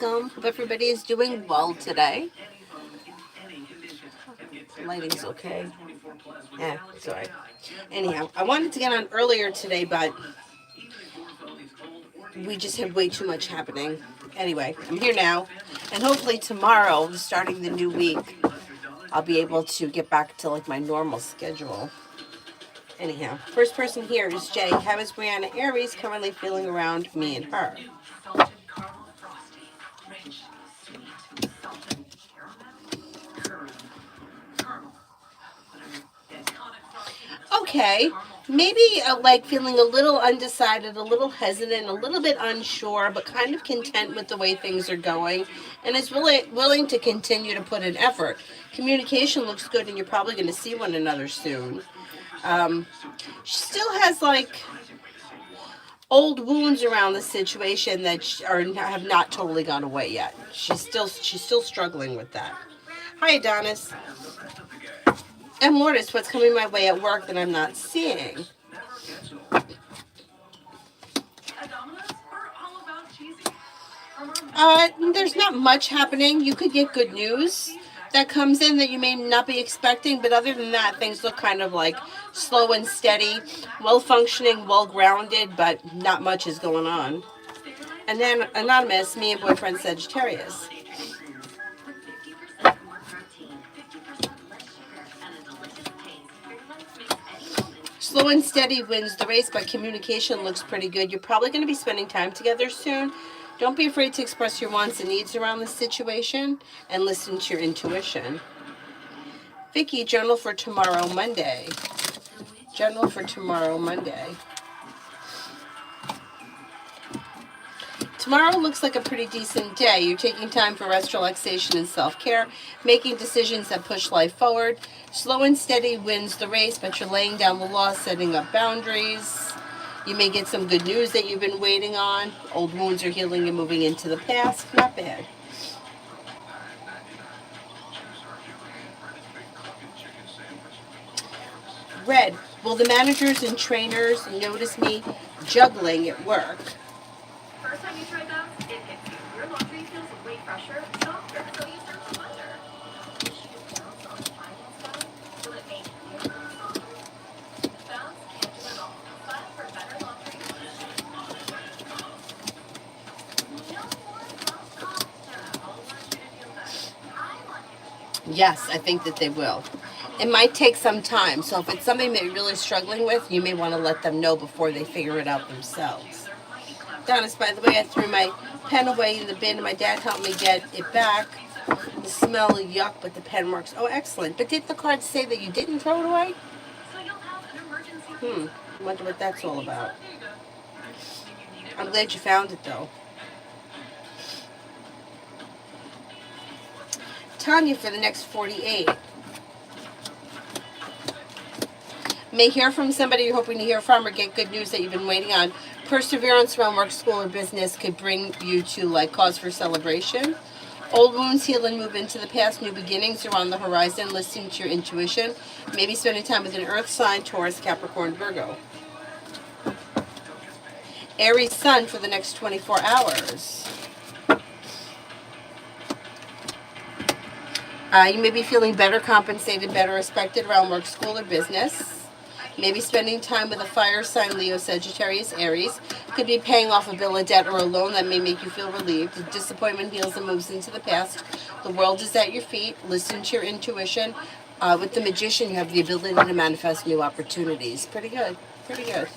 Hope everybody is doing well today. The lighting's okay. Yeah, sorry. Anyhow, I wanted to get on earlier today, but we just had way too much happening. Anyway, I'm here now, and hopefully tomorrow, starting the new week, I'll be able to get back to like my normal schedule. Anyhow, first person here is Jay. How is Brianna Aries currently feeling around me and her? Okay, maybe like feeling a little undecided, a little hesitant, a little bit unsure, but kind of content with the way things are going, and is really willing to continue to put in effort. Communication looks good, and you're probably going to see one another soon. Um, she still has like old wounds around the situation that have not totally gone away yet. She's still struggling with that. Hi, Adonis. And Mortis, what's coming my way at work that I'm not seeing? There's not much happening. You could get good news that comes in that you may not be expecting, but other than that, things look kind of like slow and steady, well functioning, well grounded, but not much is going on. And then Anonymous, me and boyfriend Sagittarius. Slow and steady wins the race, but communication looks pretty good. You're probably going to be spending time together soon. Don't be afraid to express your wants and needs around the situation and listen to your intuition. Vicky, journal for tomorrow, Monday. Journal for tomorrow, Monday. Tomorrow looks like a pretty decent day. You're taking time for rest, relaxation, and self-care, making decisions that push life forward. Slow and steady wins the race, but you're laying down the law, setting up boundaries. You may get some good news that you've been waiting on. Old wounds are healing and moving into the past. Not bad. Red, will the managers and trainers notice me juggling at work? First time you tried that, it hits you. Your laundry feels way fresher, softer, so you start to wonder. Will it make you soft? Bounce can't do it all. But for better laundry, yes, I think that they will. It might take some time, so if it's something that you're really struggling with, you may want to let them know before they figure it out themselves. Dennis, by the way, I threw my pen away in the bin, and my dad helped me get it back. The smell, yuck, but the pen works. Oh, excellent. But did the card say that you didn't throw it away? I wonder what that's all about. I'm glad you found it, though. Tanya for the next 48. May hear from somebody you're hoping to hear from or get good news that you've been waiting on. Perseverance around work, school, or business could bring you to like cause for celebration. Old wounds heal and move into the past. New beginnings are on the horizon. Listening to your intuition. Maybe spending time with an earth sign, Taurus, Capricorn, Virgo. Aries sun for the next 24 hours. You may be feeling better compensated, better respected around work, school, or business. Maybe spending time with a fire sign, Leo, Sagittarius, Aries. Could be paying off a bill, a debt, or a loan that may make you feel relieved. Disappointment heals and moves into the past. The world is at your feet. Listen to your intuition. With the Magician, you have the ability to manifest new opportunities. Pretty good. Pretty good.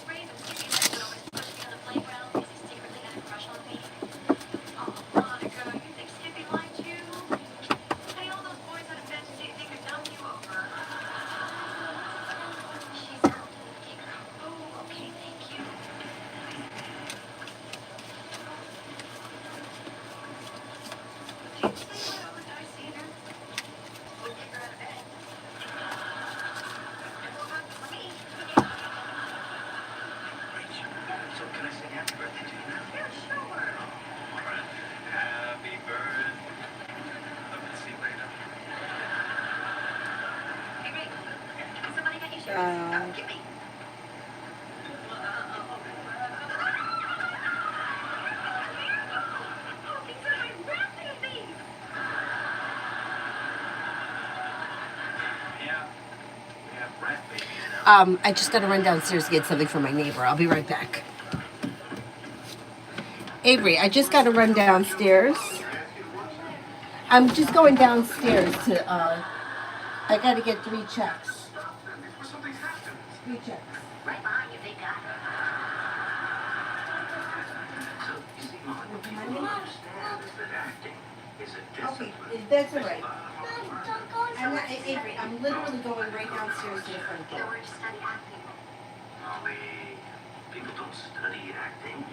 I just got to run downstairs to get something from my neighbor. I'll be right back. Avery, I just got to run downstairs. I'm just going downstairs to, I got to get 3 checks. 3 checks. Right behind you, big guy. Okay, that's all right. I'm not, Avery, I'm literally going right downstairs to the front door. Molly, people don't study acting.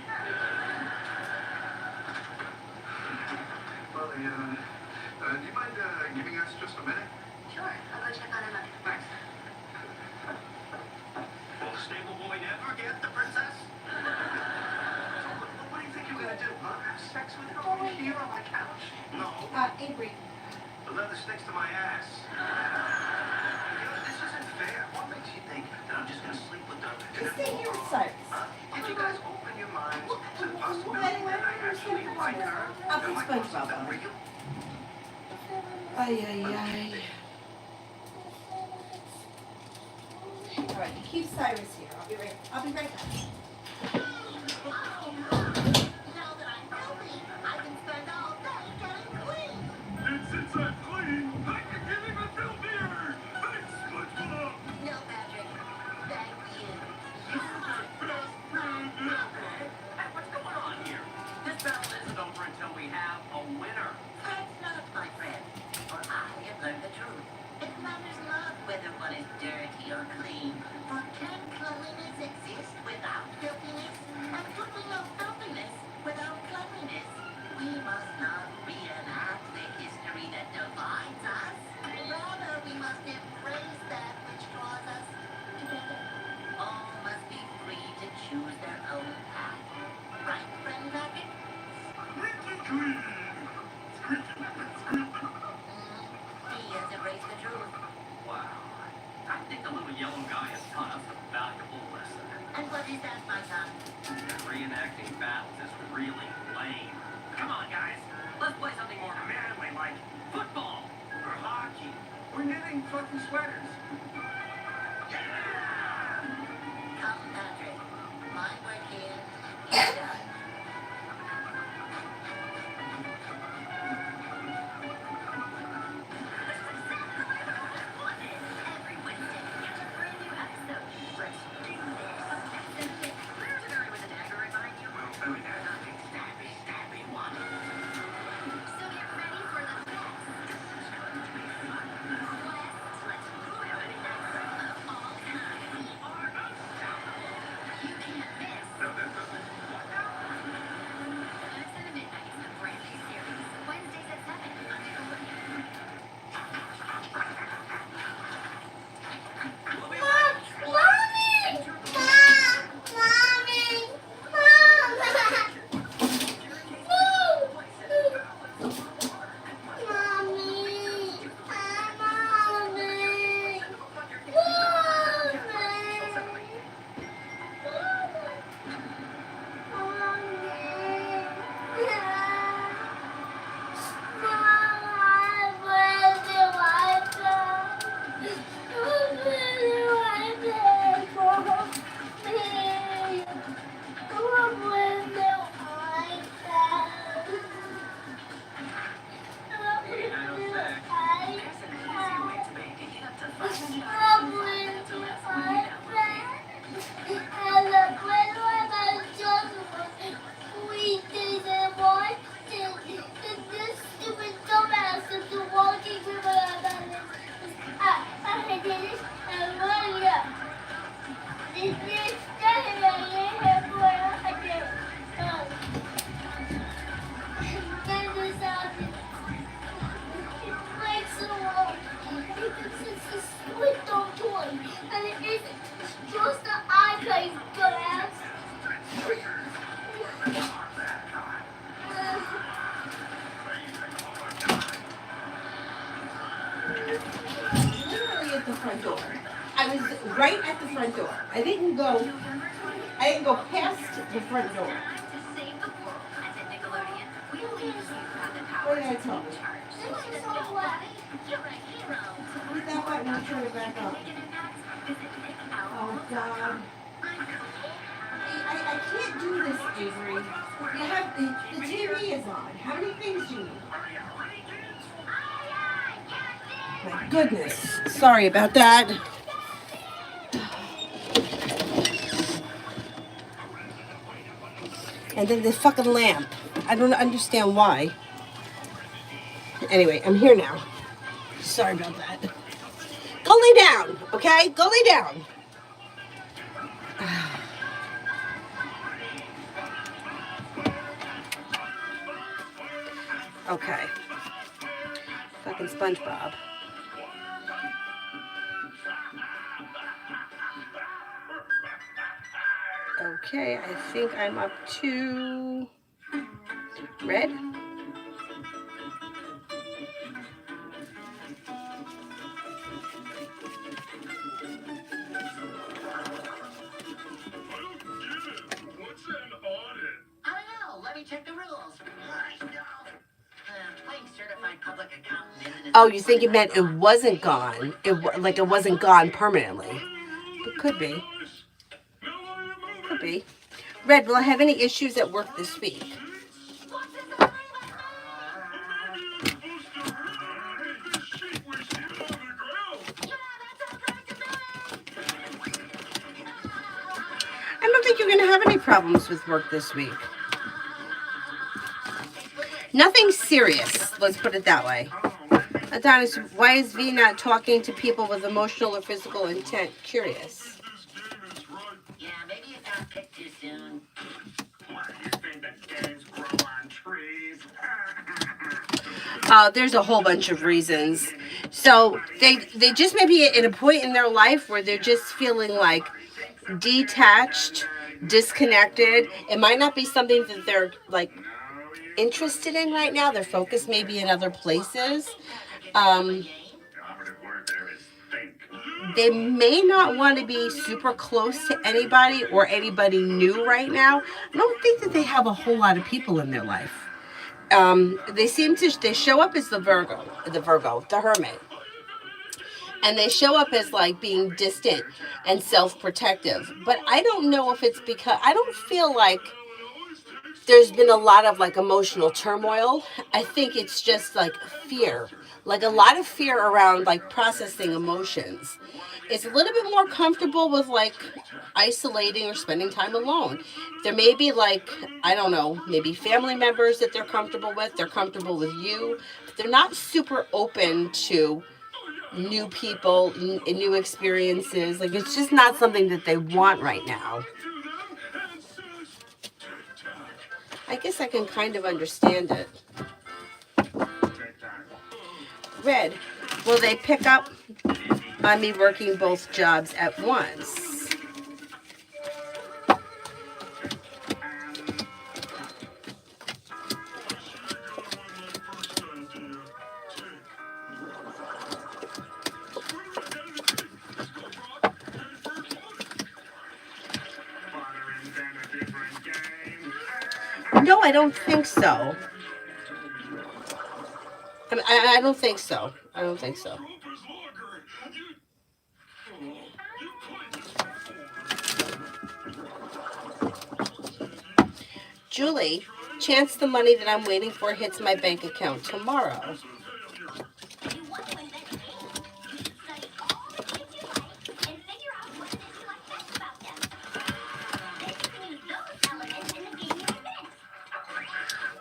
Well, do you mind giving us just a minute? Sure, I'll go check on Emma. Thanks. Will the stable boy never get the princess? What do you think you're gonna do, huh? Have sex with her over here on my couch? No. Avery. The leather sticks to my ass. This isn't fair. What makes you think that I'm just gonna sleep with them? Just stay here with Cyrus. Did you guys open your minds to the possibility that I actually like her? I'll put SpongeBob on. Real? Ay, ay, ay. All right, you keep Cyrus here. I'll be right back. Since I'm clean, I can give him a filthier. Thanks, SpongeBob. No, Patrick. Thank you. You're the best friend ever. Hey, what's going on here? This battle isn't over until we have a winner. That's not, my friend. For I have learned the truth. It matters not whether one is dirty or clean. For can cleanliness exist without filthiness? And could we know filthiness without cleanliness? We must not reenact the history that divides us. Rather, we must embrace that which draws us together. All must be free to choose their own path. Right, friend Patrick? Squeaky clean. Squeaky, squeaky. He has embraced the truth. Wow. I think the little yellow guy has taught us a valuable lesson. And what is that, my son? That reenacting battles is really lame. Come on, guys. Let's play something more manly like football or hockey. We're knitting fucking sweaters. Come, Patrick. My work here is done. Every Wednesday, catch a brand new episode. Let's do this. There's an area with a dagger remind you. Stabby, stabby one. So get ready for the best. Let's move it next of all time. You can't miss. It's in the Midnight, a brand new series. Wednesdays at 7 on Nickelodeon. Literally at the front door. I was right at the front door. I didn't go past the front door. To save the world. And at Nickelodeon, we believe you have the What power did I to tell you? charge. There's nobody. You're a hero. Hit that button and turn it back on. Make an impact. Visit Oh, God. I can't do this, Avery. You have the TV is on. How many things do you need? My goodness. Sorry about that. And then the fucking lamp. I don't understand why. Anyway, I'm here now. Sorry about that. Go lay down, okay? Go lay down. Okay. Fucking SpongeBob. Okay, I think I'm up to red. What's an audit? I don't know. Let me check the rules. I know. Playing certified public accountant isn't Oh, you think it meant it wasn't gone? Like it wasn't gone permanently. It could be. Could be. Red, will I have any issues at work this week? I don't think you're going to have any problems with work this week. Nothing serious, let's put it that way. Adonis, why is V not talking to people with emotional or physical intent? Curious. Yeah, maybe it got picked too soon. Why do you think that games grow on trees? There's a whole bunch of reasons. So they just may be at a point in their life where they're just feeling like detached, disconnected. It might not be something that they're like interested in right now. Their focus may be in other places. They may not want to be super close to anybody or anybody new right now. I don't think that they have a whole lot of people in their life. They show up as the hermit. And they show up as like being distant and self-protective. But I don't know if it's because I don't feel like there's been a lot of like emotional turmoil. I think it's just like fear, like a lot of fear around like processing emotions. It's a little bit more comfortable with like isolating or spending time alone. There may be like, I don't know, maybe family members that they're comfortable with. They're comfortable with you. But they're not super open to new people, new experiences. Like it's just not something that they want right now. I guess I can kind of understand it. Red, will they pick up on me working both jobs at once? No, I don't think so. I don't think so. I don't think so. Julie, chance the money that I'm waiting for hits my bank account tomorrow.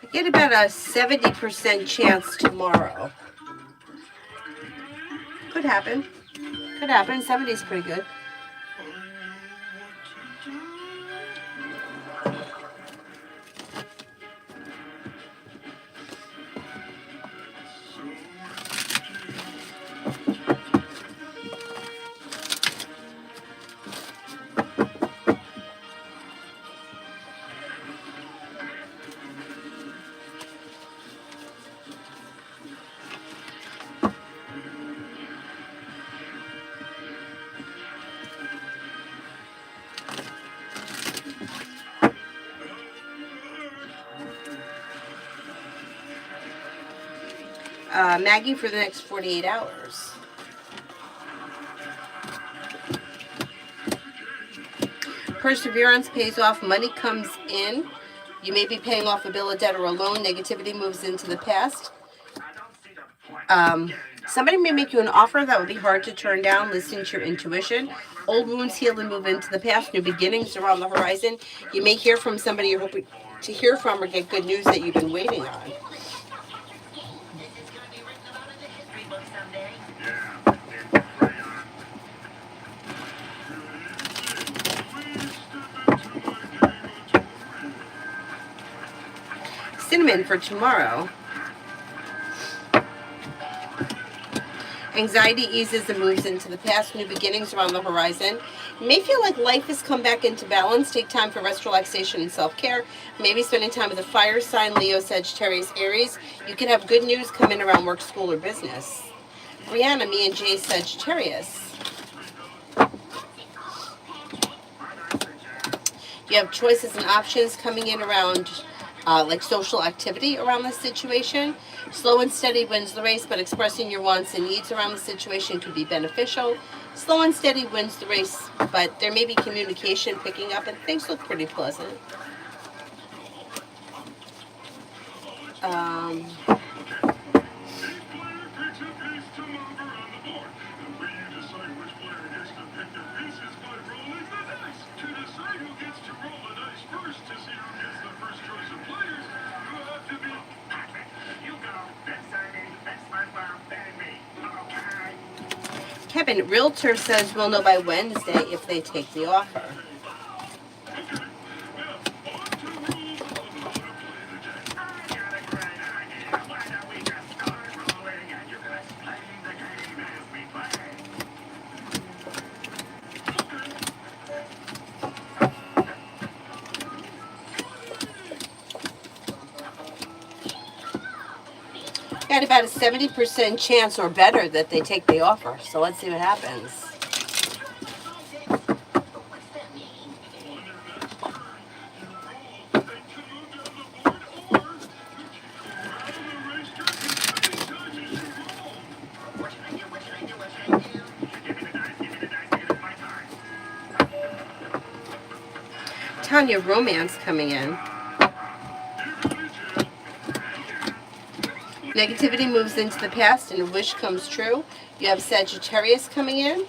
I get about a 70% chance tomorrow. Could happen. Could happen. 70 is pretty good. Maggie for the next 48 hours. Perseverance pays off. Money comes in. You may be paying off a bill of debt or a loan. Negativity moves into the past. Somebody may make you an offer that would be hard to turn down. Listen to your intuition. Old wounds heal and move into the past. New beginnings are on the horizon. You may hear from somebody you're hoping to hear from or get good news that you've been waiting on. This is gonna be written about in the history book someday. Yeah, in crayon. Cinnamon for tomorrow. Anxiety eases and moves into the past. New beginnings are on the horizon. You may feel like life has come back into balance. Take time for rest, relaxation, and self-care. Maybe spending time with a fire sign, Leo, Sagittarius, Aries. You can have good news come in around work, school, or business. Brianna, me and Jay, Sagittarius. You have choices and options coming in around like social activity around this situation. Slow and steady wins the race, but expressing your wants and needs around the situation could be beneficial. Slow and steady wins the race, but there may be communication picking up, and things look pretty pleasant. Each player picks a piece to move around the board. The way you decide which player gets to pick the piece is by rolling the dice. To decide who gets to roll the dice first to see who gets the first choice of players, you have to be Patrick. You go. That's signing. That's my mom. That me. Okay. Kevin, Realtor says we'll know by Wednesday if they take the offer. Got about a 70% chance or better that they take the offer. So let's see what happens. What's that mean? What should I do? What should I do? What should I do? Give me the dice. Give me the dice. It is my turn. Tanya, romance coming in. Negativity moves into the past and a wish comes true. You have Sagittarius coming in.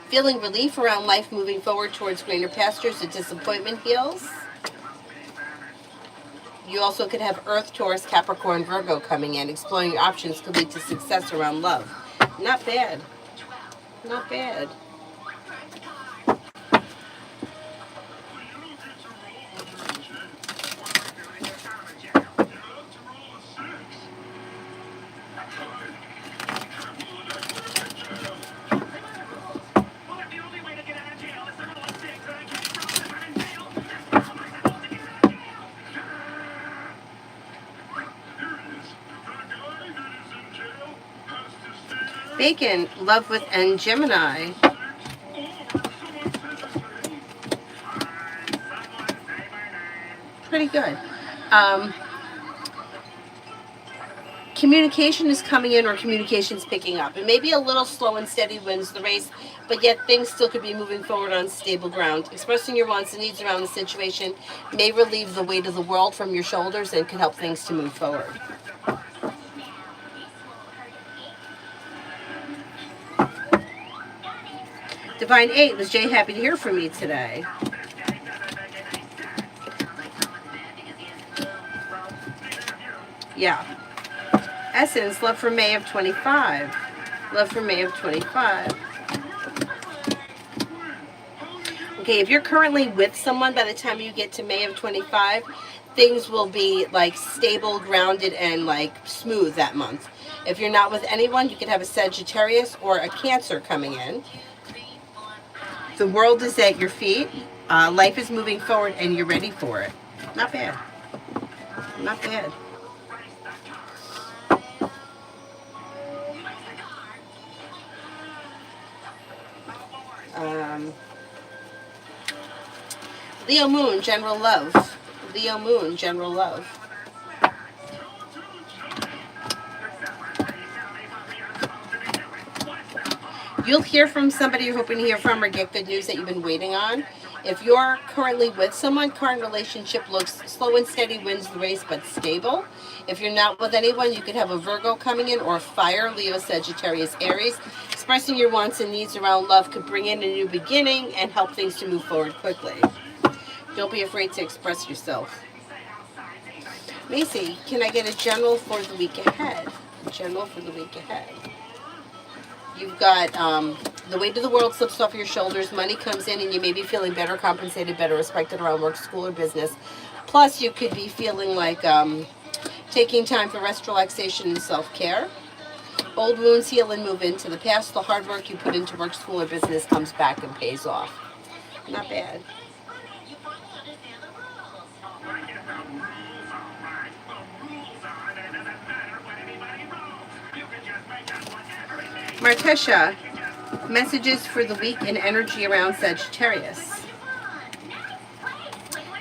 Feeling relief around life, moving forward towards greener pastures. A disappointment heals. You also could have Earth, Taurus, Capricorn, Virgo coming in. Exploring your options could lead to success around love. Not bad. Not bad. Bacon, love with and Gemini. Pretty good. Communication is coming in or communication is picking up. It may be a little slow and steady wins the race, but yet things still could be moving forward on stable ground. Expressing your wants and needs around the situation may relieve the weight of the world from your shoulders and can help things to move forward. Divine 8, was Jay happy to hear from me today? Yeah. Essence, love for May of 25. Love for May of 25. Okay, if you're currently with someone, by the time you get to May of 25, things will be like stable, grounded, and like smooth that month. If you're not with anyone, you could have a Sagittarius or a Cancer coming in. The world is at your feet. Life is moving forward and you're ready for it. Not bad. Not bad. Leo Moon, general love. Leo Moon, general love. You'll hear from somebody you're hoping to hear from or get good news that you've been waiting on. If you're currently with someone, current relationship looks slow and steady, wins the race, but stable. If you're not with anyone, you could have a Virgo coming in or a fire, Leo, Sagittarius, Aries. Expressing your wants and needs around love could bring in a new beginning and help things to move forward quickly. Don't be afraid to express yourself. Macy, can I get a general for the week ahead? General for the week ahead. You've got the weight of the world slips off your shoulders. Money comes in, and you may be feeling better compensated, better respected around work, school, or business. Plus, you could be feeling like taking time for rest, relaxation, and self-care. Old wounds heal and move into the past. The hard work you put into work, school, or business comes back and pays off. Not bad. You finally understand the rules. I get the rules, all right. The rules are that it doesn't matter what anybody rolls. You can just make up whatever it is. Martisha, messages for the week and energy around Sagittarius.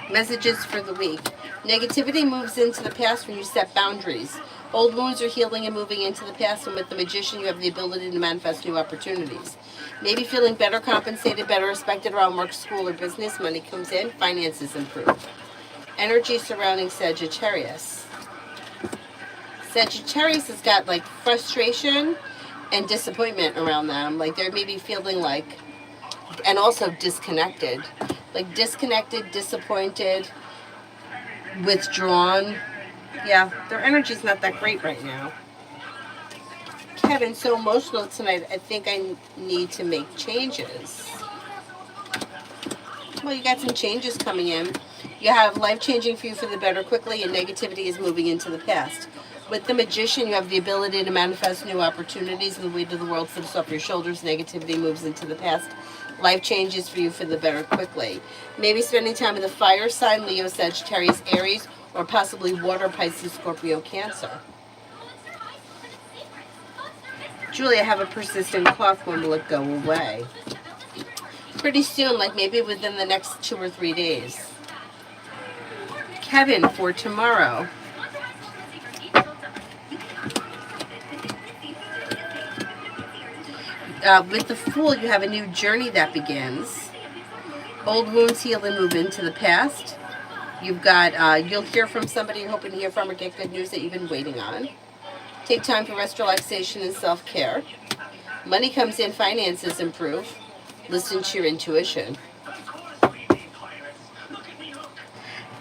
Messages for the week. Negativity moves into the past when you set boundaries. Old wounds are healing and moving into the past, and with the Magician, you have the ability to manifest new opportunities. Maybe feeling better compensated, better respected around work, school, or business. Money comes in, finances improve. Energy surrounding Sagittarius. Sagittarius has got like frustration and disappointment around them. Like they're maybe feeling like, and also disconnected. Like disconnected, disappointed, withdrawn. Yeah, their energy's not that great right now. Kevin, so emotional tonight. I think I need to make changes. Well, you got some changes coming in. You have life changing for you for the better quickly, and negativity is moving into the past. With the Magician, you have the ability to manifest new opportunities, and the weight of the world slips off your shoulders. Negativity moves into the past. Life changes for you for the better quickly. Maybe spending time in the fire sign, Leo, Sagittarius, Aries, or possibly water, Pisces, Scorpio, Cancer. Julie, I have a persistent cough. When will it go away? Pretty soon, like maybe within the next 2 or 3 days. Kevin, for tomorrow. With the Fool, you have a new journey that begins. Old wounds heal and move into the past. You've got, you'll hear from somebody you're hoping to hear from or get good news that you've been waiting on. Take time for rest, relaxation, and self-care. Money comes in, finances improve. Listen to your intuition.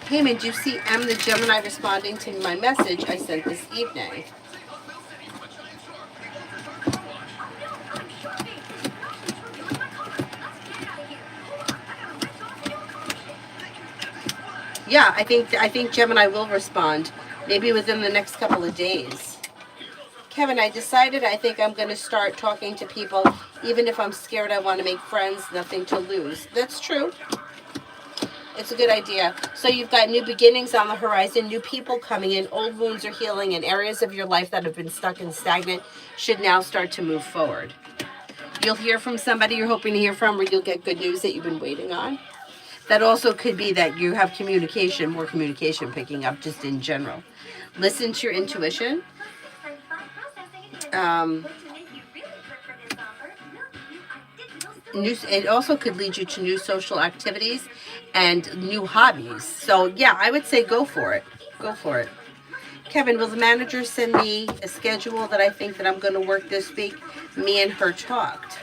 Hey, did you see M the Gemini responding to my message I sent this evening? Yeah, I think Gemini will respond, maybe within the next couple of days. Kevin, I decided I think I'm going to start talking to people, even if I'm scared. I want to make friends, nothing to lose. That's true. It's a good idea. So you've got new beginnings on the horizon, new people coming in, old wounds are healing, and areas of your life that have been stuck and stagnant should now start to move forward. You'll hear from somebody you're hoping to hear from, or you'll get good news that you've been waiting on. That also could be that you have communication, more communication picking up just in general. Listen to your intuition. It also could lead you to new social activities and new hobbies. So yeah, I would say go for it. Go for it. Kevin, will the manager send me a schedule that I think that I'm going to work this week? Me and her talked.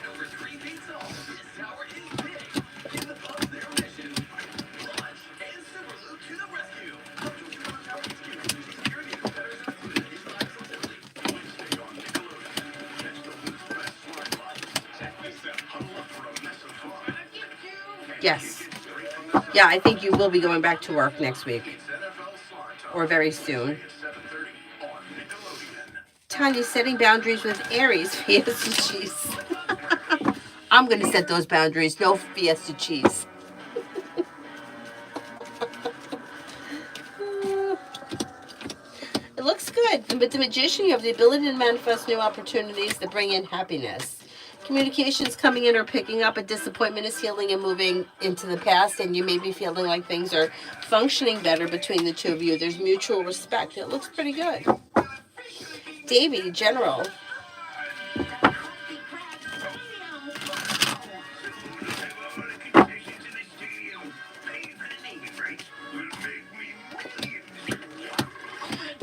Yes. Yeah, I think you will be going back to work next week. Or very soon. Tanya, setting boundaries with Aries. Fiesta cheese. I'm going to set those boundaries. No Fiesta cheese. It looks good. And with the Magician, you have the ability to manifest new opportunities that bring in happiness. Communications coming in or picking up. A disappointment is healing and moving into the past, and you may be feeling like things are functioning better between the two of you. There's mutual respect. It looks pretty good. Davey, General.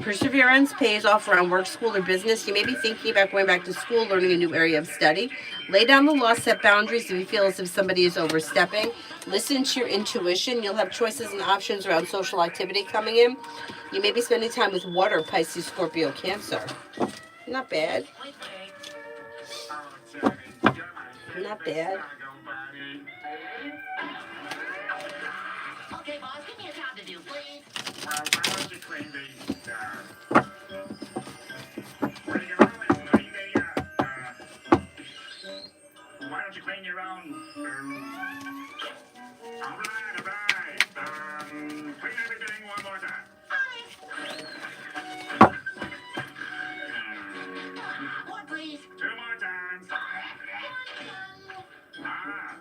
Perseverance pays off around work, school, or business. You may be thinking about going back to school, learning a new area of study. Lay down the law, set boundaries if you feel as if somebody is overstepping. Listen to your intuition. You'll have choices and options around social activity coming in. You may be spending time with water, Pisces, Scorpio, Cancer. Not bad. Not bad. Okay, boss, give me a job to do, please. Why don't you clean where do you go? Why don't you clean your own? All right. Clean everything one more time. One, please. 2 more times.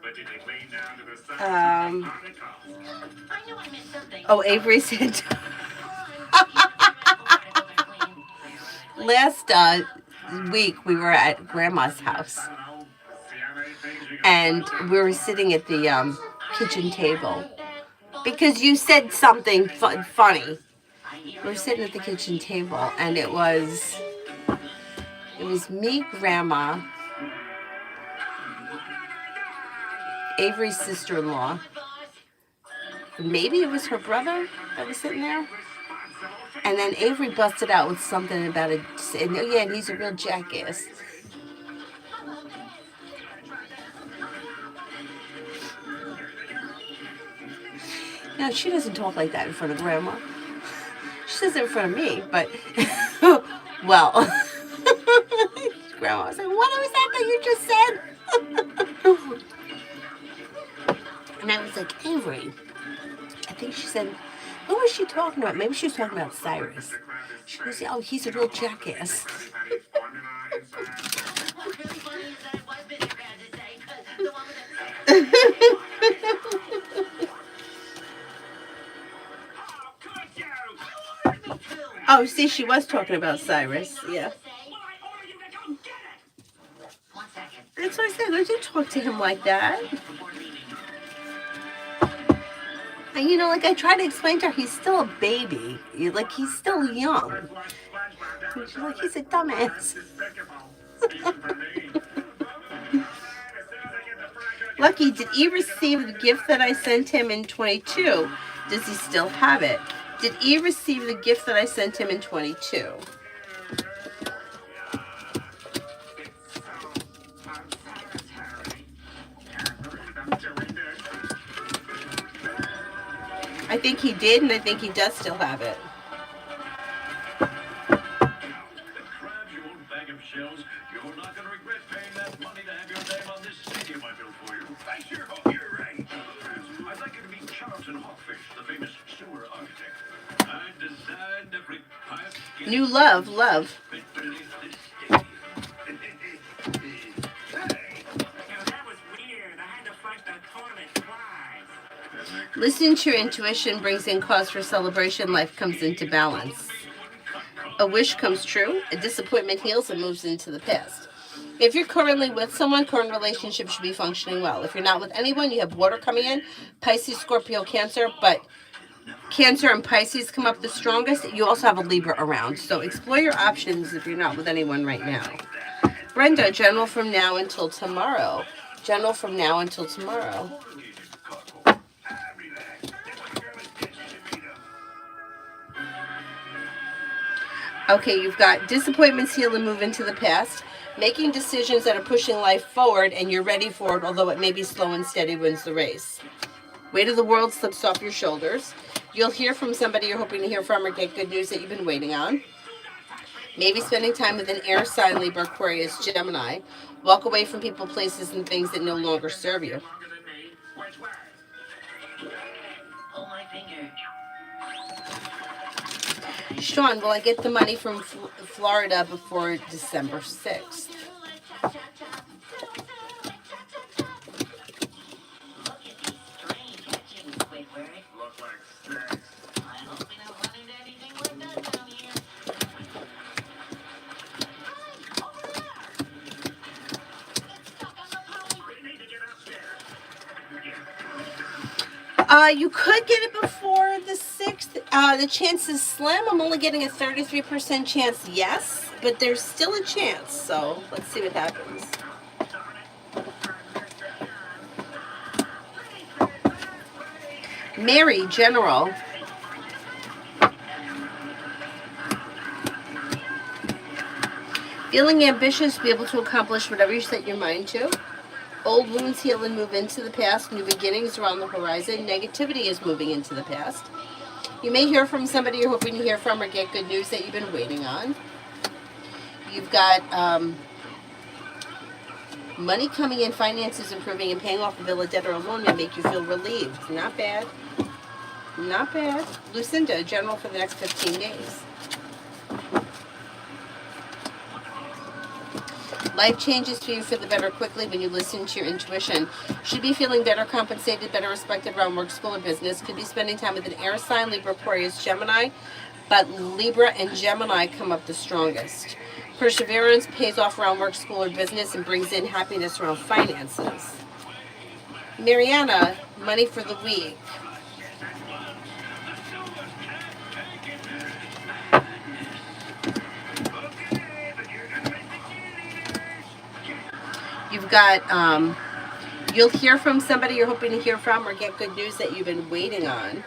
But did you clean down to the size of the particles? I knew I missed something. Oh, Avery said last week we were at Grandma's house, and we were sitting at the kitchen table because you said something funny. We were sitting at the kitchen table, and it was me, Grandma, Avery's sister-in-law. Maybe it was her brother that was sitting there. And then Avery busted out with something about it. And oh yeah, and he's a real jackass. No, she doesn't talk like that in front of Grandma. She says it in front of me, but well, Grandma was like, "What was that you just said?" And I was like, Avery, I think she said, who was she talking about? Maybe she was talking about Cyrus. She goes, oh, he's a real jackass. Oh, see, she was talking about Cyrus. Yeah. That's what I said. I didn't talk to him like that. And you know, like I tried to explain to her, he's still a baby. Like he's still young. And she's like, he's a dumbass. Lucky, did he receive the gift that I sent him in 22? Does he still have it? Did he receive the gift that I sent him in 22? I think he did, and I think he does still have it. The crabs, you old bag of shells. You're not going to regret paying that money to have your name on this stadium I built for you. I sure hope you're right. I'd like you to meet Charlton Hawkfish, the famous sewer architect. I designed every pipe. New love. Listening to your intuition brings in cause for celebration. Life comes into balance. A wish comes true. A disappointment heals and moves into the past. If you're currently with someone, current relationship should be functioning well. If you're not with anyone, you have water coming in, Pisces, Scorpio, Cancer, but Cancer and Pisces come up the strongest. You also have a Libra around, so explore your options if you're not with anyone right now. Brenda, general from now until tomorrow. General from now until tomorrow. Okay, you've got disappointments heal and move into the past. Making decisions that are pushing life forward, and you're ready for it, although it may be slow and steady wins the race. Weight of the world slips off your shoulders. You'll hear from somebody you're hoping to hear from or get good news that you've been waiting on. Maybe spending time with an air sign, Libra, Aquarius, Gemini. Walk away from people, places, and things that no longer serve you. Hold my finger. Sean, will I get the money from Florida before December 6th? Look at these strange etchings, Squidward. Look like snakes. I hope we don't run into anything like that down here. Over there! It's stuck on the poly. We need to get upstairs. You could get it before the 6th. 6th, the chance is slim. I'm only getting a 33% chance yes, but there's still a chance. So let's see what happens. Mary, General. Feeling ambitious, be able to accomplish whatever you set your mind to. Old wounds heal and move into the past. New beginnings are on the horizon. Negativity is moving into the past. You may hear from somebody you're hoping to hear from or get good news that you've been waiting on. You've got money coming in, finances improving, and paying off a bill of debt or a loan may make you feel relieved. Not bad. Not bad. Lucinda, General for the next 15 days. Life changes for you for the better quickly when you listen to your intuition. Should be feeling better compensated, better respected around work, school, or business. Could be spending time with an air sign, Libra, Aquarius, Gemini. But Libra and Gemini come up the strongest. Perseverance pays off around work, school, or business and brings in happiness around finances. Mariana, money for the week. You've got, you'll hear from somebody you're hoping to hear from or get good news that you've been waiting on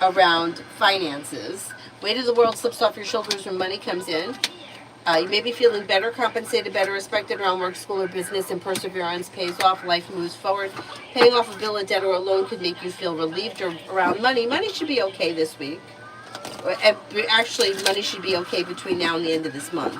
around finances. Weight of the world slips off your shoulders when money comes in. You may be feeling better compensated, better respected around work, school, or business, and perseverance pays off. Life moves forward. Paying off a bill of debt or a loan could make you feel relieved around money. Money should be okay this week. Actually, money should be okay between now and the end of this month.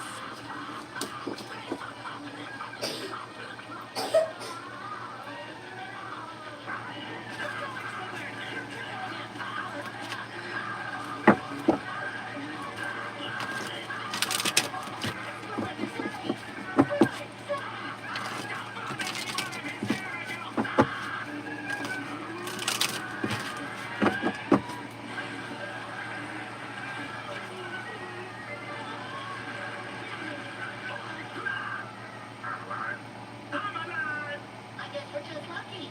I guess we're just lucky.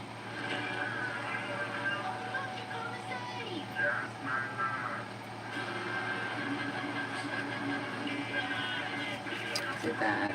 What you gonna say? Look at that.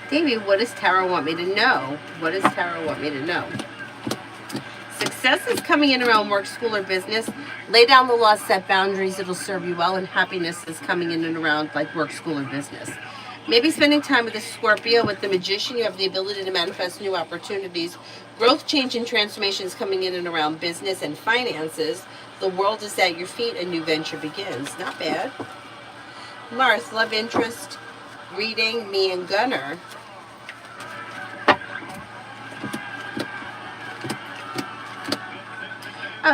Davey, what does Tarot want me to know? What does Tarot want me to know? Success is coming in around work, school, or business. Lay down the law, set boundaries. It'll serve you well. And happiness is coming in and around like work, school, or business. Maybe spending time with a Scorpio. With the Magician, you have the ability to manifest new opportunities. Growth, change, and transformation is coming in and around business and finances. The world is at your feet. A new venture begins. Not bad. Marth, love interest, reading, me and Gunner.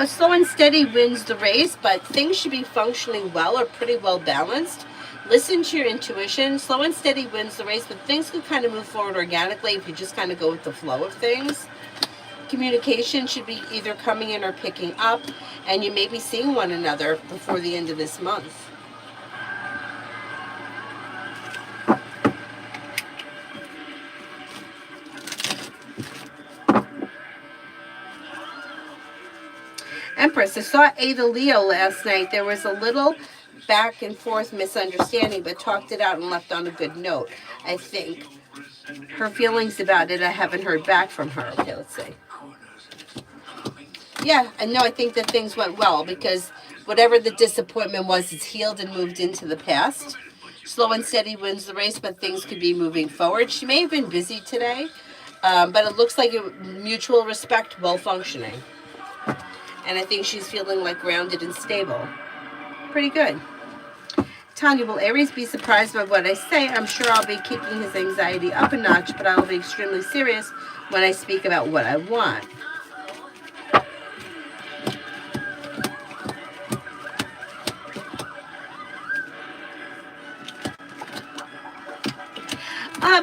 Slow and steady wins the race, but things should be functioning well or pretty well balanced. Listen to your intuition. Slow and steady wins the race, but things could kind of move forward organically if you just kind of go with the flow of things. Communication should be either coming in or picking up, and you may be seeing one another before the end of this month. Empress, I saw Ada Leo last night. There was a little back and forth misunderstanding, but talked it out and left on a good note. I think her feelings about it, I haven't heard back from her. Okay, let's see. Yeah, I know. I think that things went well because whatever the disappointment was, it's healed and moved into the past. Slow and steady wins the race, but things could be moving forward. She may have been busy today, but it looks like mutual respect, well functioning. And I think she's feeling like grounded and stable. Pretty good. Tanya, will Aries be surprised by what I say? I'm sure I'll be keeping his anxiety up a notch, but I'll be extremely serious when I speak about what I want.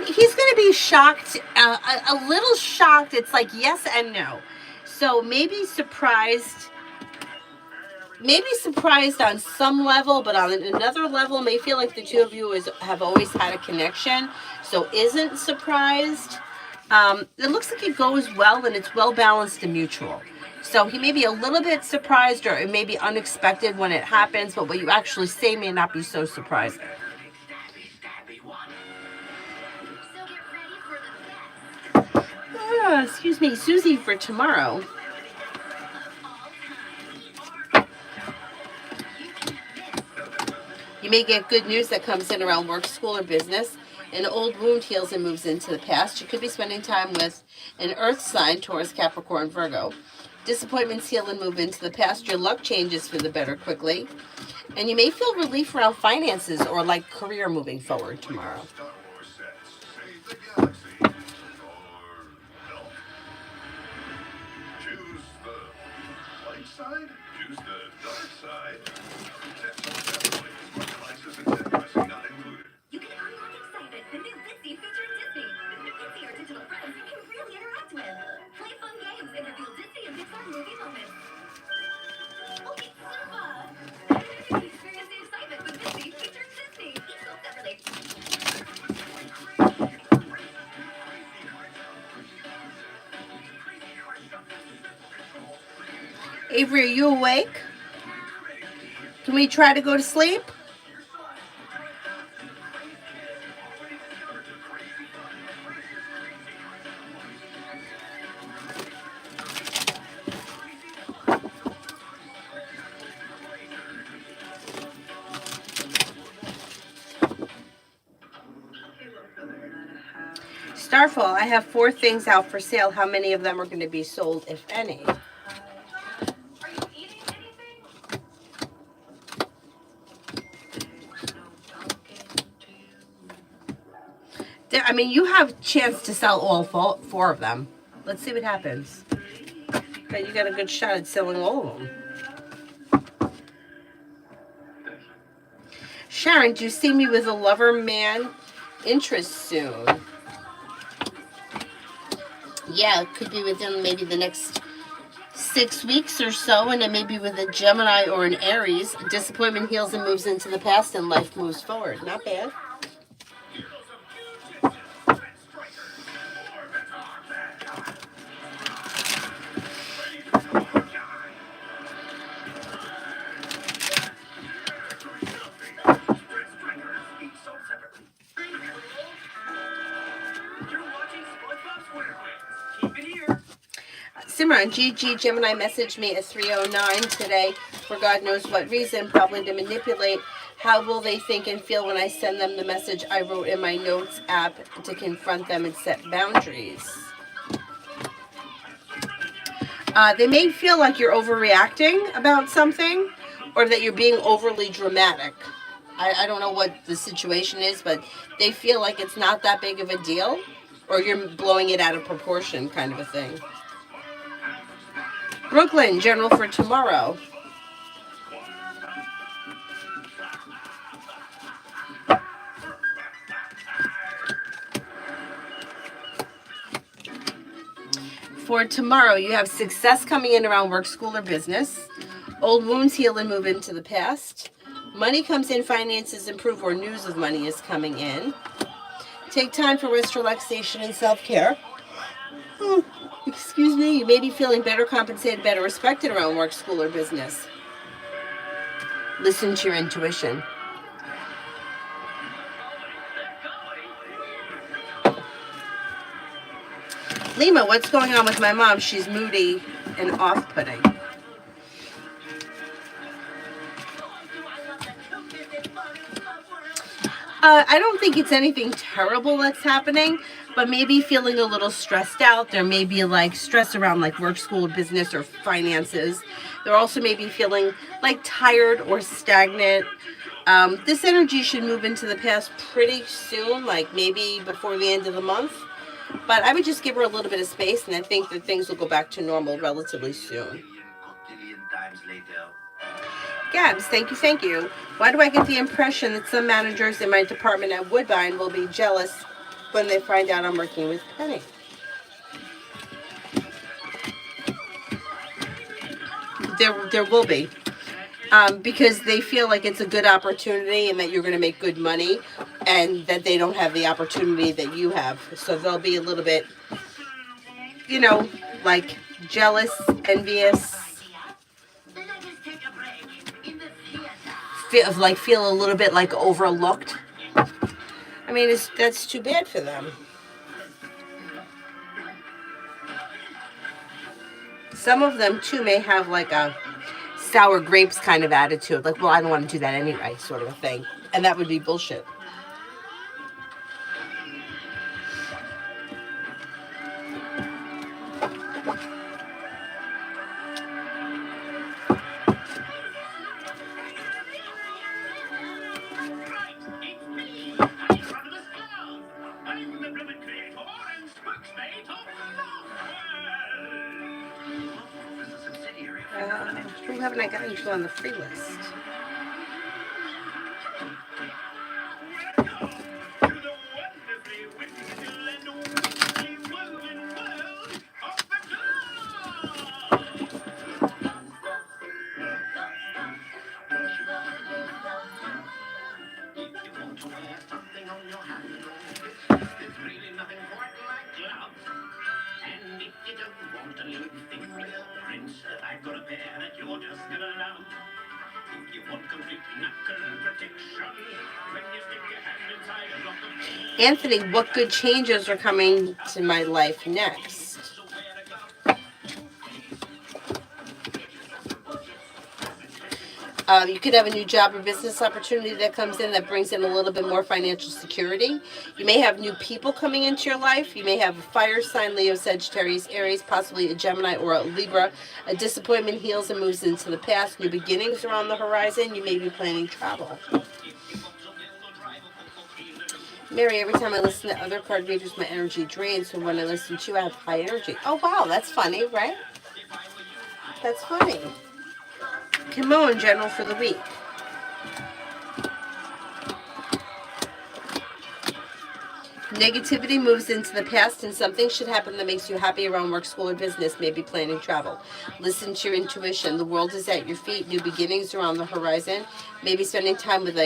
He's going to be shocked, a little shocked. It's like yes and no. So maybe surprised on some level, but on another level may feel like the two of you have always had a connection, so isn't surprised. It looks like it goes well and it's well balanced and mutual. So he may be a little bit surprised, or it may be unexpected when it happens, but what you actually say may not be so surprising. So get ready for the best. Excuse me, Susie, for tomorrow. You may get good news that comes in around work, school, or business. An old wound heals and moves into the past. You could be spending time with an earth sign, Taurus, Capricorn, Virgo. Disappointments heal and move into the past. Your luck changes for the better quickly. And you may feel relief around finances or like career moving forward tomorrow. Star Wars sets save the galaxy. Or no. Choose the light side. Choose the dark side. Definitely. Smart devices and set pressing not included. You can unlock excitement with new Bitsy featuring Disney. Bitsy are digital friends you can really interact with. Play fun games and reveal Disney and Pixar movie moments. Oh, it's Simba! Experience the excitement with Bitsy featuring Disney. Each sold separately. Avery, are you awake? Can we try to go to sleep? Starfall, I have 4 things out for sale. How many of them are going to be sold, if any? Are you eating anything? I mean, you have a chance to sell all 4 of them. Let's see what happens. Okay, you got a good shot at selling all of them. Sharon, do you see me with a lover man interest soon? Yeah, it could be within maybe the next 6 weeks or so, and it may be with a Gemini or an Aries. Disappointment heals and moves into the past, and life moves forward. Not bad. Simran, GG Gemini messaged me at 3:09 today for God knows what reason, probably to manipulate. How will they think and feel when I send them the message I wrote in my notes app to confront them and set boundaries? They may feel like you're overreacting about something, or that you're being overly dramatic. I don't know what the situation is, but they feel like it's not that big of a deal, or you're blowing it out of proportion, kind of a thing. Brooklyn, general for tomorrow. For tomorrow, you have success coming in around work, school, or business. Old wounds heal and move into the past. Money comes in, finances improve, or news of money is coming in. Take time for rest, relaxation, and self-care. Excuse me, you may be feeling better compensated, better respected around work, school, or business. Listen to your intuition. Lima, what's going on with my mom? She's moody and off-putting. I don't think it's anything terrible that's happening, but maybe feeling a little stressed out. There may be like stress around like work, school, business, or finances. There also may be feeling like tired or stagnant. This energy should move into the past pretty soon, like maybe before the end of the month. But I would just give her a little bit of space, and I think that things will go back to normal relatively soon. Gabs, thank you, thank you. Why do I get the impression that some managers in my department at Woodbine will be jealous when they find out I'm working with Penny. There will be. Because they feel like it's a good opportunity and that you're going to make good money and that they don't have the opportunity that you have. So they'll be a little bit, you know, like jealous, envious, Let us take a break in the feel a little bit like overlooked. I mean, that's too bad for them. Some of them too may have like a sour grapes kind of attitude, like, well, I don't want to do that anyway, sort of a thing, and that would be bullshit. Who haven't I gotten to on the free list? I've got a pair that you're just gonna love. If you want complete knuckle protection, when you stick your hand inside a block of Anthony, what good changes are coming to my life next? You could have a new job or business opportunity that comes in that brings in a little bit more financial security. You may have new people coming into your life. You may have a fire sign, Leo, Sagittarius, Aries, possibly a Gemini or a Libra. A disappointment heals and moves into the past. New beginnings are on the horizon. You may be planning travel. Mary, every time I listen to other card readers, my energy drains. So when I listen to you, I have high energy. Oh, wow, that's funny, right? That's funny. Camo in general for the week. Negativity moves into the past and something should happen that makes you happy around work, school, or business, maybe planning travel. Listen to your intuition. The world is at your feet. New beginnings are on the horizon. Maybe spending time with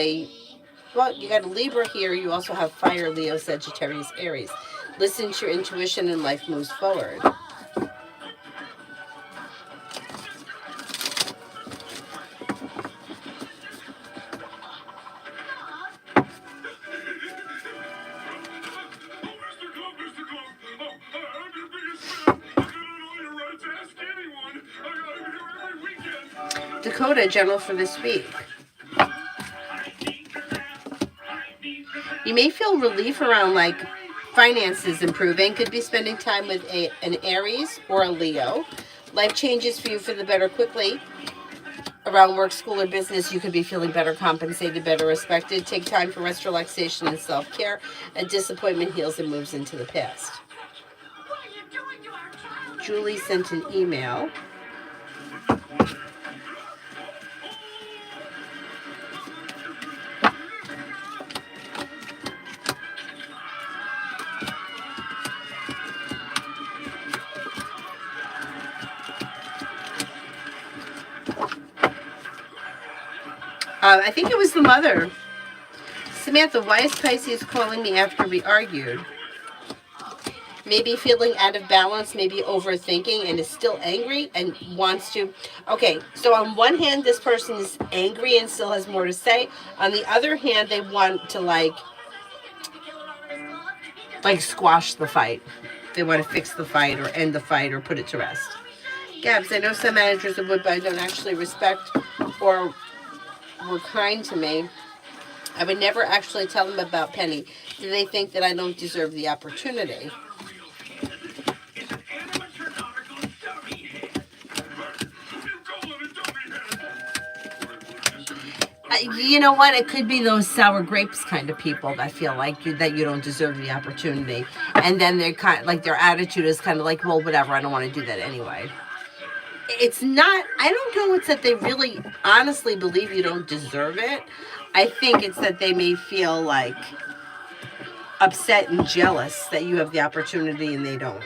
well, you got a Libra here. You also have fire, Leo, Sagittarius, Aries. Listen to your intuition and life moves forward. Dakota, general for this week. You may feel relief around like finances improving. Could be spending time with an Aries or a Leo. Life changes for you for the better quickly. Around work, school, or business, you could be feeling better compensated, better respected. Take time for rest, relaxation, and self-care. A disappointment heals and moves into the past. Julie sent an email. I think it was the mother. Samantha, why is Pisces calling me after we argued? Maybe feeling out of balance, maybe overthinking, and is still angry and wants to. Okay, so on one hand, this person is angry and still has more to say. On the other hand, they want to like squash the fight. They want to fix the fight or end the fight or put it to rest. Gabs, I know some managers that would, but I don't actually respect or were kind to me. I would never actually tell them about Penny. Do they think that I don't deserve the opportunity? You know what? It could be those sour grapes kind of people that feel like that you don't deserve the opportunity, and then they're kind of, like their attitude is kind of like, well, whatever. I don't want to do that anyway. It's not. I don't know. It's that they really honestly believe you don't deserve it. I think it's that they may feel like upset and jealous that you have the opportunity and they don't.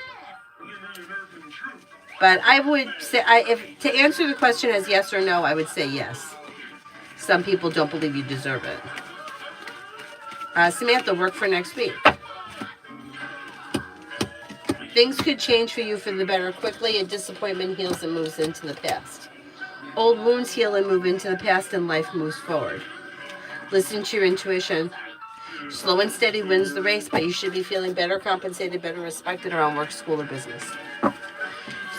You mean American truth? But I would say, if to answer the question as yes or no, I would say yes. Some people don't believe you deserve it. Samantha, work for next week. Things could change for you for the better quickly. A disappointment heals and moves into the past. Old wounds heal and move into the past, and life moves forward. Listen to your intuition. Slow and steady wins the race, but you should be feeling better compensated, better respected around work, school, or business.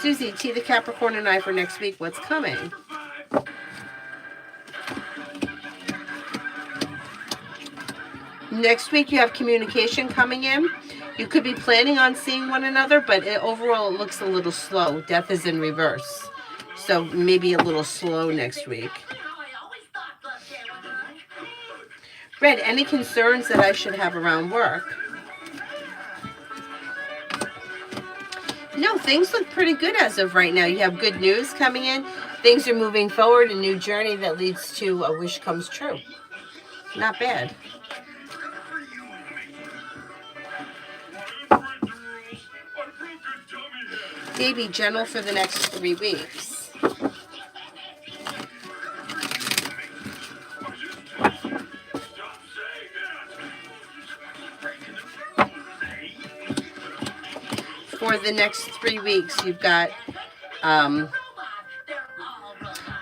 Susie, T the Capricorn and I for next week. What's coming? Next week you have communication coming in. You could be planning on seeing one another, but overall it looks a little slow. Death is in reverse. So maybe a little slow next week. Red, any concerns that I should have around work? No, things look pretty good as of right now. You have good news coming in. Things are moving forward, a new journey that leads to a wish comes true. Not bad. Baby, gentle for the next 3 weeks. For the next 3 weeks, you've got,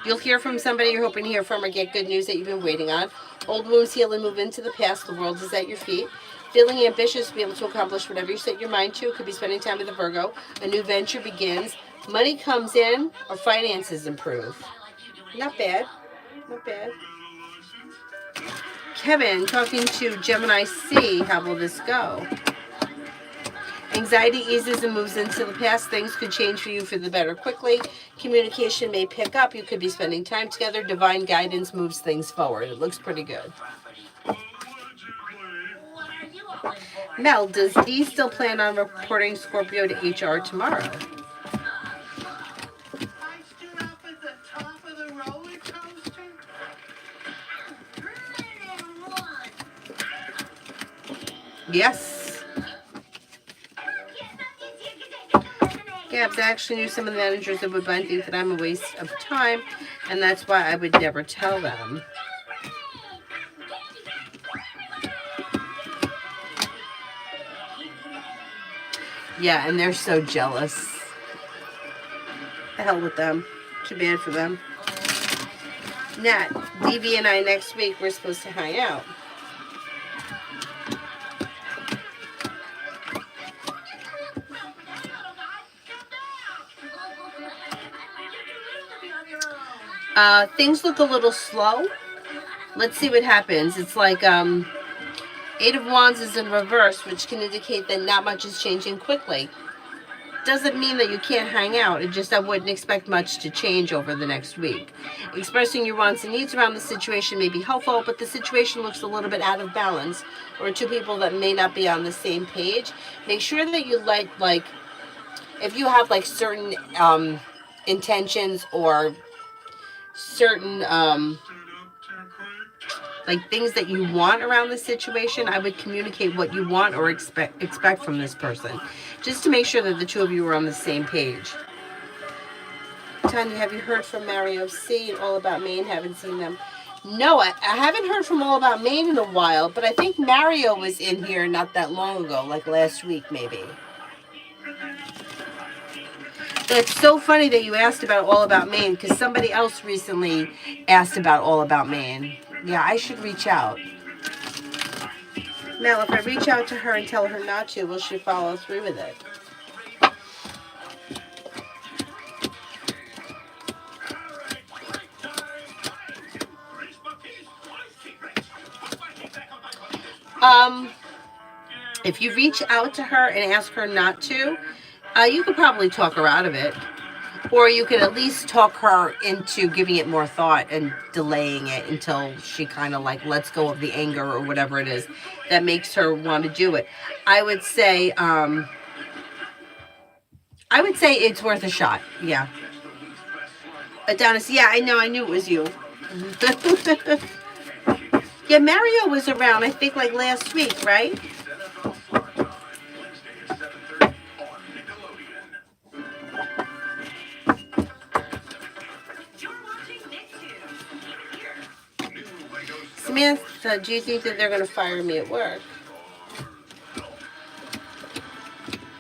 you'll hear from somebody you're hoping to hear from or get good news that you've been waiting on. Old wounds heal and move into the past. The world is at your feet. Feeling ambitious to be able to accomplish whatever you set your mind to. Could be spending time with a Virgo. A new venture begins. Money comes in or finances improve. Not bad. Not bad. Kevin, talking to Gemini C. How will this go? Anxiety eases and moves into the past. Things could change for you for the better quickly. Communication may pick up. You could be spending time together. Divine guidance moves things forward. It looks pretty good. Mel, does Dee still plan on reporting Scorpio to HR tomorrow? I stood up at the top of the roller coaster. Yes. Gabs, I actually knew some of the managers that would think that I'm a waste of time, and that's why I would never tell them. Yeah, and they're so jealous. The hell with them. Too bad for them. Nat, DV and I next week, we're supposed to hang out. Things look a little slow. Let's see what happens. It's like Eight of Wands is in reverse, which can indicate that not much is changing quickly. Doesn't mean that you can't hang out. It just I wouldn't expect much to change over the next week. Expressing your wants and needs around the situation may be helpful, but the situation looks a little bit out of balance, or two people that may not be on the same page. Make sure that you like if you have like certain intentions or certain like things that you want around the situation, I would communicate what you want or expect from this person, just to make sure that the two of you are on the same page. Tanya, have you heard from Mario C and All About Maine? Haven't seen them. No, I haven't heard from All About Maine in a while, but I think Mario was in here not that long ago, like last week maybe. It's so funny that you asked about All About Maine, because somebody else recently asked about All About Maine. Yeah, I should reach out. Mel, if I reach out to her and tell her not to, will she follow through with it? If you reach out to her and ask her not to, you could probably talk her out of it. Or you could at least talk her into giving it more thought and delaying it until she kind of like lets go of the anger or whatever it is that makes her want to do it. I would say it's worth a shot. Yeah. Adonis, yeah, I know. I knew it was you. Yeah, Mario was around, I think, like last week, right? Samantha, do you think that they're going to fire me at work?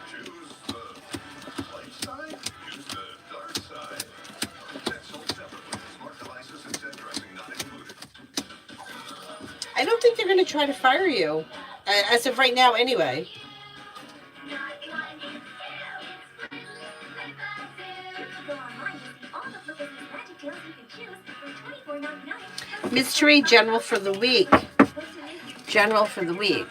Choose the light side, choose the dark side. That's sold separately. Smart devices and set dressing not included. I don't think they're going to try to fire you. As of right now, anyway. Mystery General for the week. General for the week.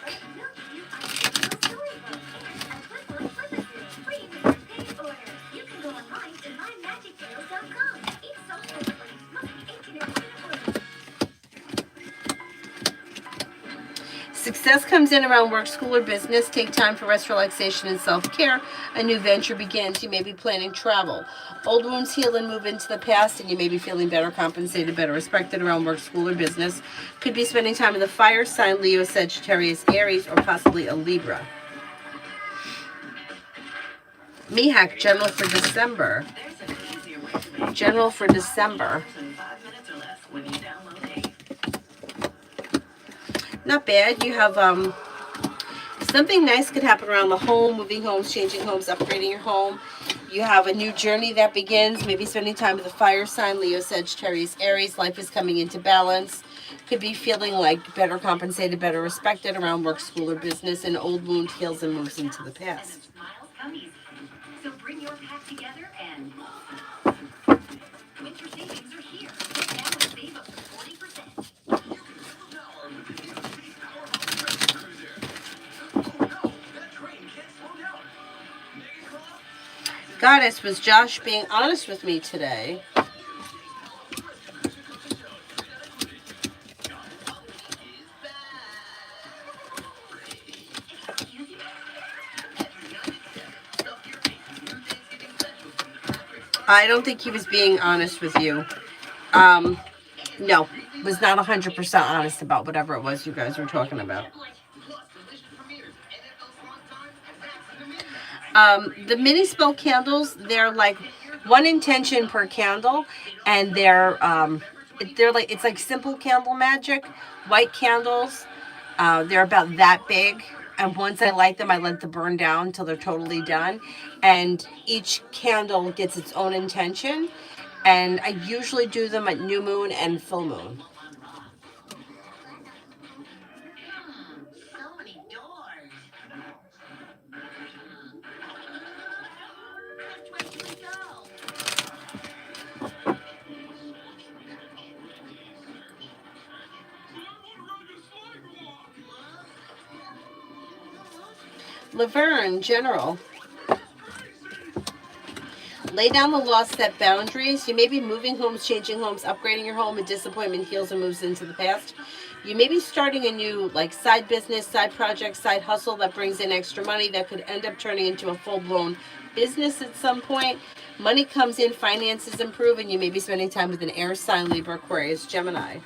Success comes in around work, school, or business. Take time for rest, relaxation, and self-care. A new venture begins. You may be planning travel. Old wounds heal and move into the past, and you may be feeling better compensated, better respected around work, school, or business. Could be spending time with a fire sign, Leo, Sagittarius, Aries, or possibly a Libra. Mihak, general for December. General for December. Not bad. You have something nice could happen around the home, moving homes, changing homes, upgrading your home. You have a new journey that begins, maybe spending time with a fire sign, Leo, Sagittarius, Aries. Life is coming into balance. Could be feeling like better compensated, better respected around work, school, or business. An old wound heals and moves into the past. So bring your pack together and winter savings are here. Now save up to 40%. Goddess, was Josh being honest with me today? I don't think he was being honest with you. No, was not 100% honest about whatever it was you guys were talking about. The mini spell candles, they're like one intention per candle, and they're like, it's like simple candle magic, white candles. They're about that big, and once I light them, I let them burn down until they're totally done. And each candle gets its own intention, and I usually do them at new moon and full moon. So many doors. Which way should we go? Laverne, general. Lay down the law, set boundaries. You may be moving homes, changing homes, upgrading your home. A disappointment heals and moves into the past. You may be starting a new like side business, side project, side hustle that brings in extra money that could end up turning into a full-blown business at some point. Money comes in, finances improve, and you may be spending time with an air sign, Libra, Aquarius, Gemini.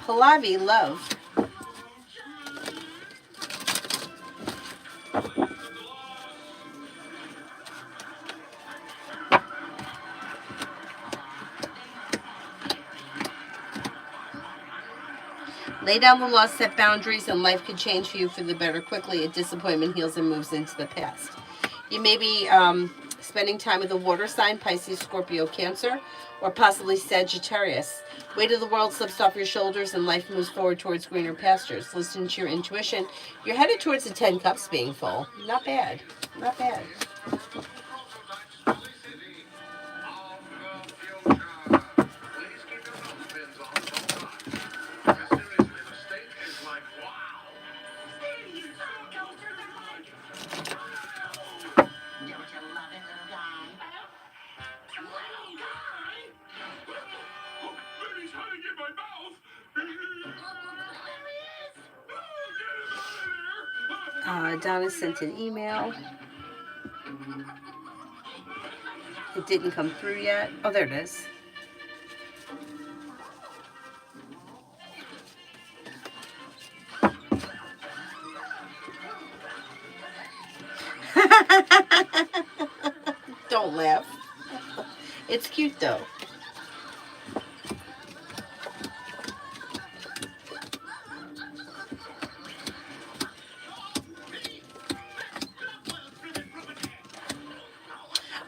Pallavi, love. Lay down the law, set boundaries, and life could change for you for the better quickly. A disappointment heals and moves into the past. You may be spending time with a water sign, Pisces, Scorpio, Cancer, or possibly Sagittarius. Weight of the world slips off your shoulders and life moves forward towards greener pastures. Listen to your intuition. You're headed towards the 10 cups being full. Not bad. Not bad. Don't you love it, little guy? Baby's hiding in my mouth. Donna sent an email. It didn't come through yet. Oh, there it is. Don't laugh. It's cute though.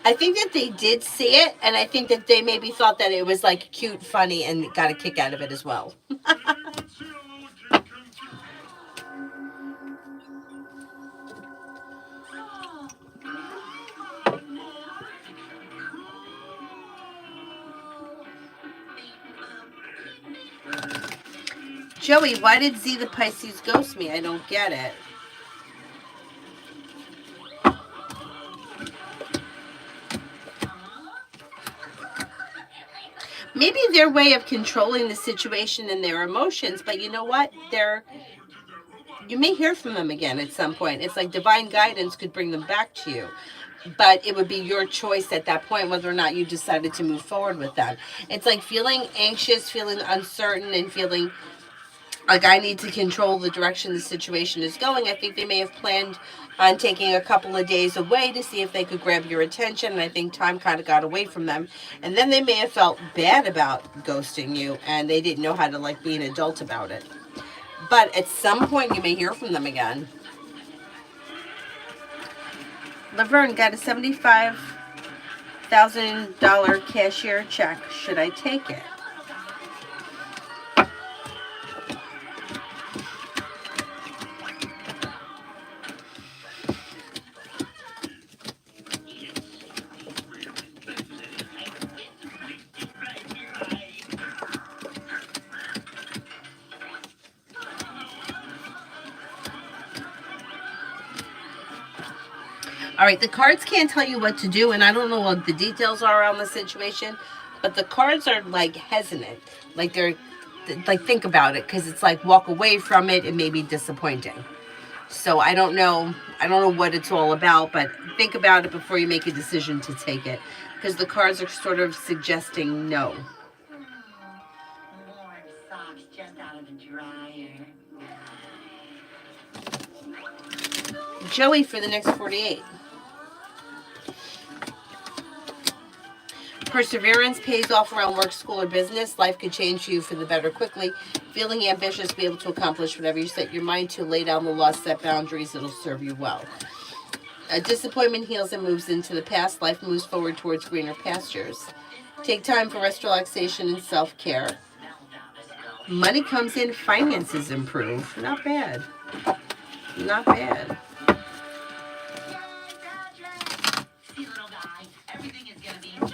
I think that they did see it, and I think that they maybe thought that it was like cute, funny, and got a kick out of it as well. Anyone see a little kid come through? Joey, why did Z the Pisces ghost me? I don't get it. Maybe their way of controlling the situation and their emotions, but you know what? You may hear from them again at some point. It's like divine guidance could bring them back to you. But it would be your choice at that point whether or not you decided to move forward with them. It's like feeling anxious, feeling uncertain, and feeling like I need to control the direction the situation is going. I think they may have planned on taking a couple of days away to see if they could grab your attention, and I think time kind of got away from them. And then they may have felt bad about ghosting you, and they didn't know how to like be an adult about it. But at some point, you may hear from them again. Laverne got a $75,000 cashier check. Should I take it? All right, the cards can't tell you what to do, and I don't know what the details are around the situation, but the cards are like hesitant. Like they're like, think about it, because it's like walk away from it. It may be disappointing. So I don't know. I don't know what it's all about, but think about it before you make a decision to take it, because the cards are sort of suggesting no. Warm socks just out of the dryer. Joey for the next 48. Perseverance pays off around work, school, or business. Life could change you for the better quickly. Feeling ambitious, be able to accomplish whatever you set your mind to. Lay down the law, set boundaries. It'll serve you well. A disappointment heals and moves into the past. Life moves forward towards greener pastures. Take time for rest, relaxation, and self-care. Money comes in, finances improve. Not bad. Not bad. See, little guy, everything is gonna be just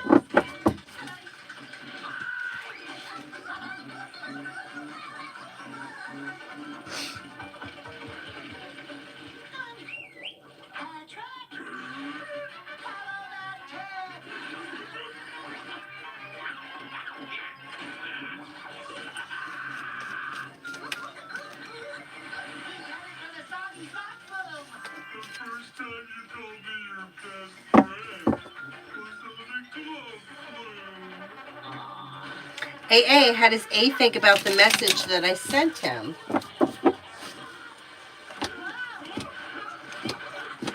The first time you told me your best friend was a club. AA, how does A think about the message that I sent him?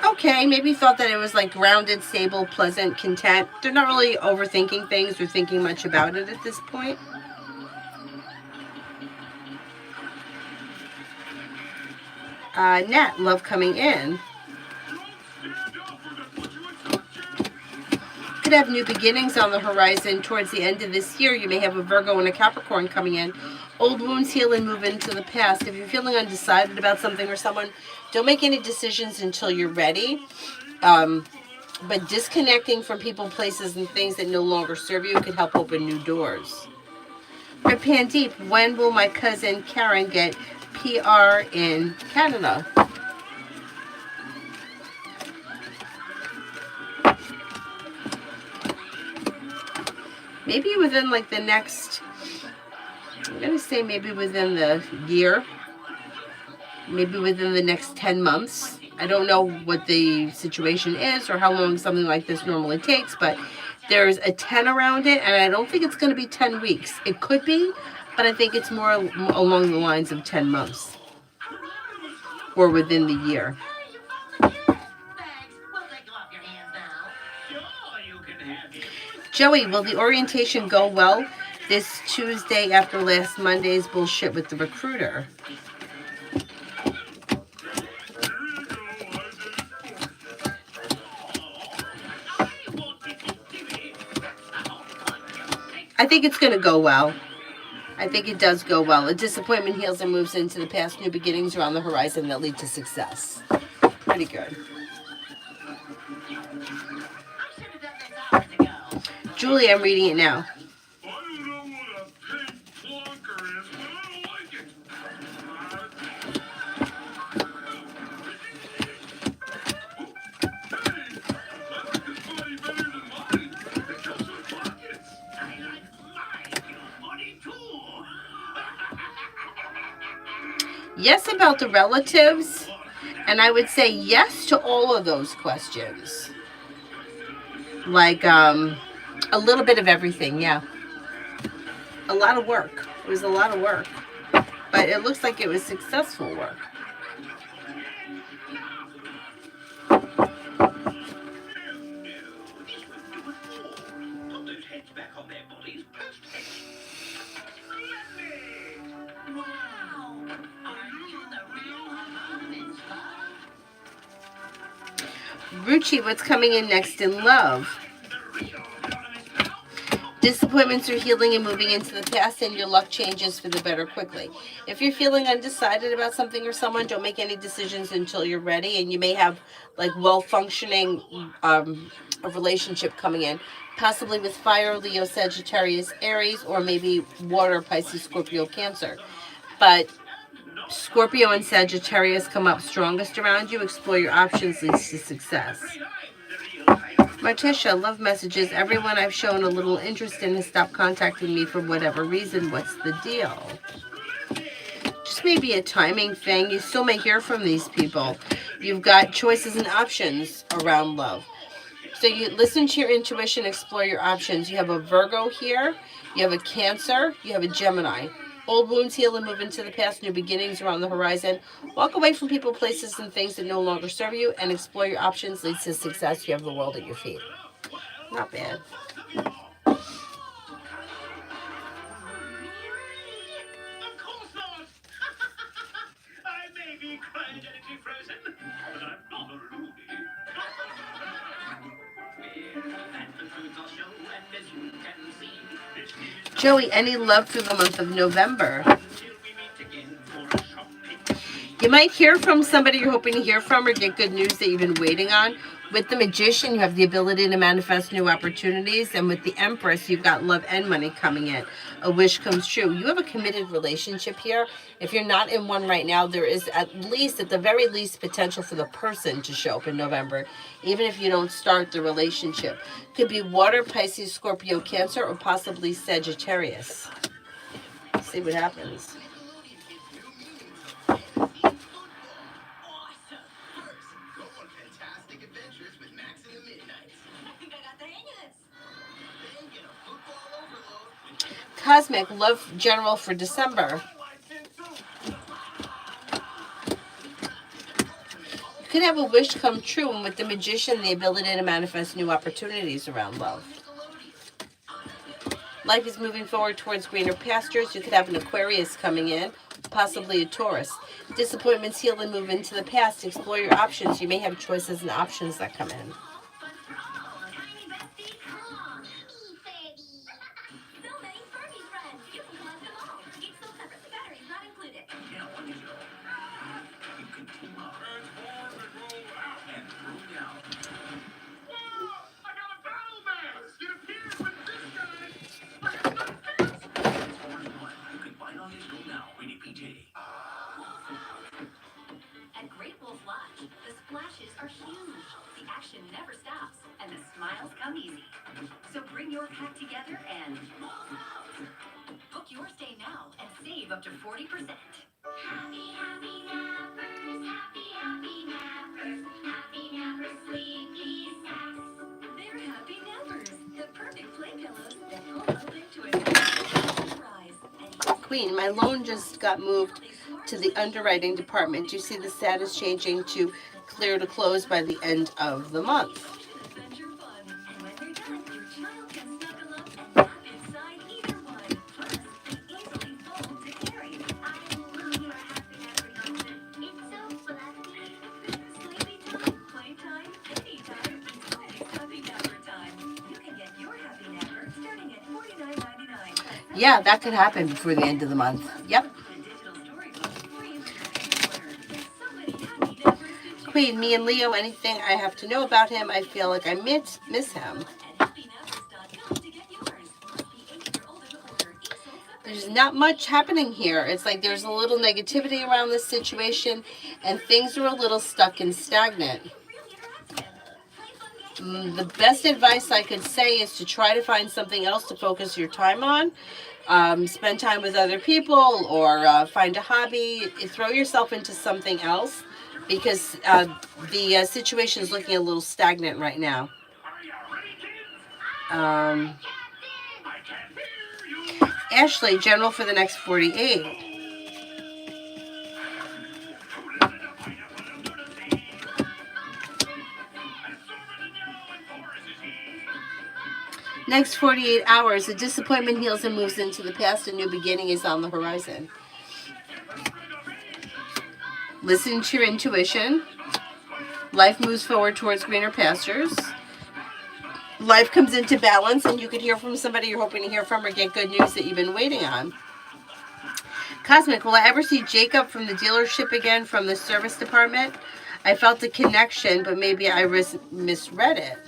Okay, maybe thought that it was like grounded, stable, pleasant, content. They're not really overthinking things or thinking much about it at this point. Nat, love coming in. Could have new beginnings on the horizon. Towards the end of this year, you may have a Virgo and a Capricorn coming in. Old wounds heal and move into the past. If you're feeling undecided about something or someone, don't make any decisions until you're ready. But disconnecting from people, places, and things that no longer serve you could help open new doors. For Pandeep, when will my cousin Karen get PR in Canada? Maybe within like the next, I'm going to say maybe within the year, maybe within the next 10 months. I don't know what the situation is or how long something like this normally takes, but there's a 10 around it, and I don't think it's going to be 10 weeks. It could be, but I think it's more along the lines of 10 months or within the year. Hey, you found the kid! Thanks. We'll take you off your hands now. Sure, you Joey, will the orientation go well this Tuesday after last Monday's bullshit with the recruiter? I think it's going to go well. I think it does go well. A disappointment heals and moves into the past. New beginnings are on the horizon that lead to success. Pretty good. Julie, I'm reading it now. I don't know what a pink plonker is, but I don't like it. Hey, I like this body better than mine. It comes with pockets. I like your body too. Yes about the relatives, and I would say yes to all of those questions. Like, a little bit of everything, yeah. A lot of work. It was a lot of work. But it looks like it was successful work. Put those heads back on their bodies. Wow! Are you the real Harmon's love? Ruchi, what's coming in next in love? Disappointments are healing and moving into the past, and your luck changes for the better quickly. If you're feeling undecided about something or someone, don't make any decisions until you're ready, and you may have like well-functioning a relationship coming in, possibly with fire, Leo, Sagittarius, Aries, or maybe water, Pisces, Scorpio, Cancer. But Scorpio and Sagittarius come up strongest around you. Explore your options leads to success. Martisha, love messages. Everyone I've shown a little interest in has stopped contacting me for whatever reason. What's the deal? Just maybe a timing thing. You still may hear from these people. You've got choices and options around love. So you listen to your intuition, explore your options. You have a Virgo here. You have a Cancer. You have a Gemini. Old wounds heal and move into the past. New beginnings are on the horizon. Walk away from people, places, and things that no longer serve you, and explore your options leads to success. You have the world at your feet. Not bad. Of course not. I may be cryogenically frozen, but I'm not a Ruby. And the truth I'll show, and as you can see, this is Joey, any love through the month of November? till we meet again for a shopping. You might hear from somebody you're hoping to hear from or get good news that you've been waiting on. With the Magician, you have the ability to manifest new opportunities. And with the Empress, you've got love and money coming in. A wish comes true. You have a committed relationship here. If you're not in one right now, there is at the very least, potential for the person to show up in November, even if you don't start the relationship. Could be water, Pisces, Scorpio, Cancer, or possibly Sagittarius. See what happens. Fantastic adventures with Max in the Midnights. I think I got the hang of this. Thinking of football overload. Cosmic love general for December. You could have a wish come true, and with the Magician, the ability to manifest new opportunities around love. Life is moving forward towards greener pastures. You could have an Aquarius coming in, possibly a Taurus. Disappointments heal and move into the past. Explore your options. You may have choices and options that come in. Tiny bestie, come on. So many Furby friends. You can collect them all. Each sold separately. Batteries not included. Yeah, what is it? You can team up Transform and roll out. and throw down. Whoa! I got a battle mask! It appears with this guy. I have no face! Transformers 1. You can buy it on disco now. Rated PG. At Great Wolf Lodge, the splashes are huge. The action never stops, and the smiles come easy. So bring your pack together and book your stay now and save up to 40%. Happy, happy nappers, happy, happy nappers, happy nappers, sleepy snacks. They're happy nappers, the perfect play pillows that hold open to a surprise. And Queen, my loan just got moved to the underwriting department. Do you see the status changing to clear to close by the end of the month? adventure fun. And when they're done, you Yeah, that could happen before the end of the month. Yep. Queen, me and Leo, anything I have to know about him, I feel like I miss him. There's not much happening here. It's like there's a little negativity around this situation, and things are a little stuck and stagnant. The best advice I could say is to try to find something else to focus your time on. Spend time with other people, or find a hobby. Throw yourself into something else, because the situation is looking a little stagnant right now. Ashley, general for the next 48. Next 48 hours, a disappointment heals and moves into the past. A new beginning is on the horizon. Listen to your intuition. Life moves forward towards greener pastures. Life comes into balance, and you could hear from somebody you're hoping to hear from, or get good news that you've been waiting on. Cosmic, will I ever see Jacob from the dealership again, from the service department? I felt a connection, but maybe I misread it.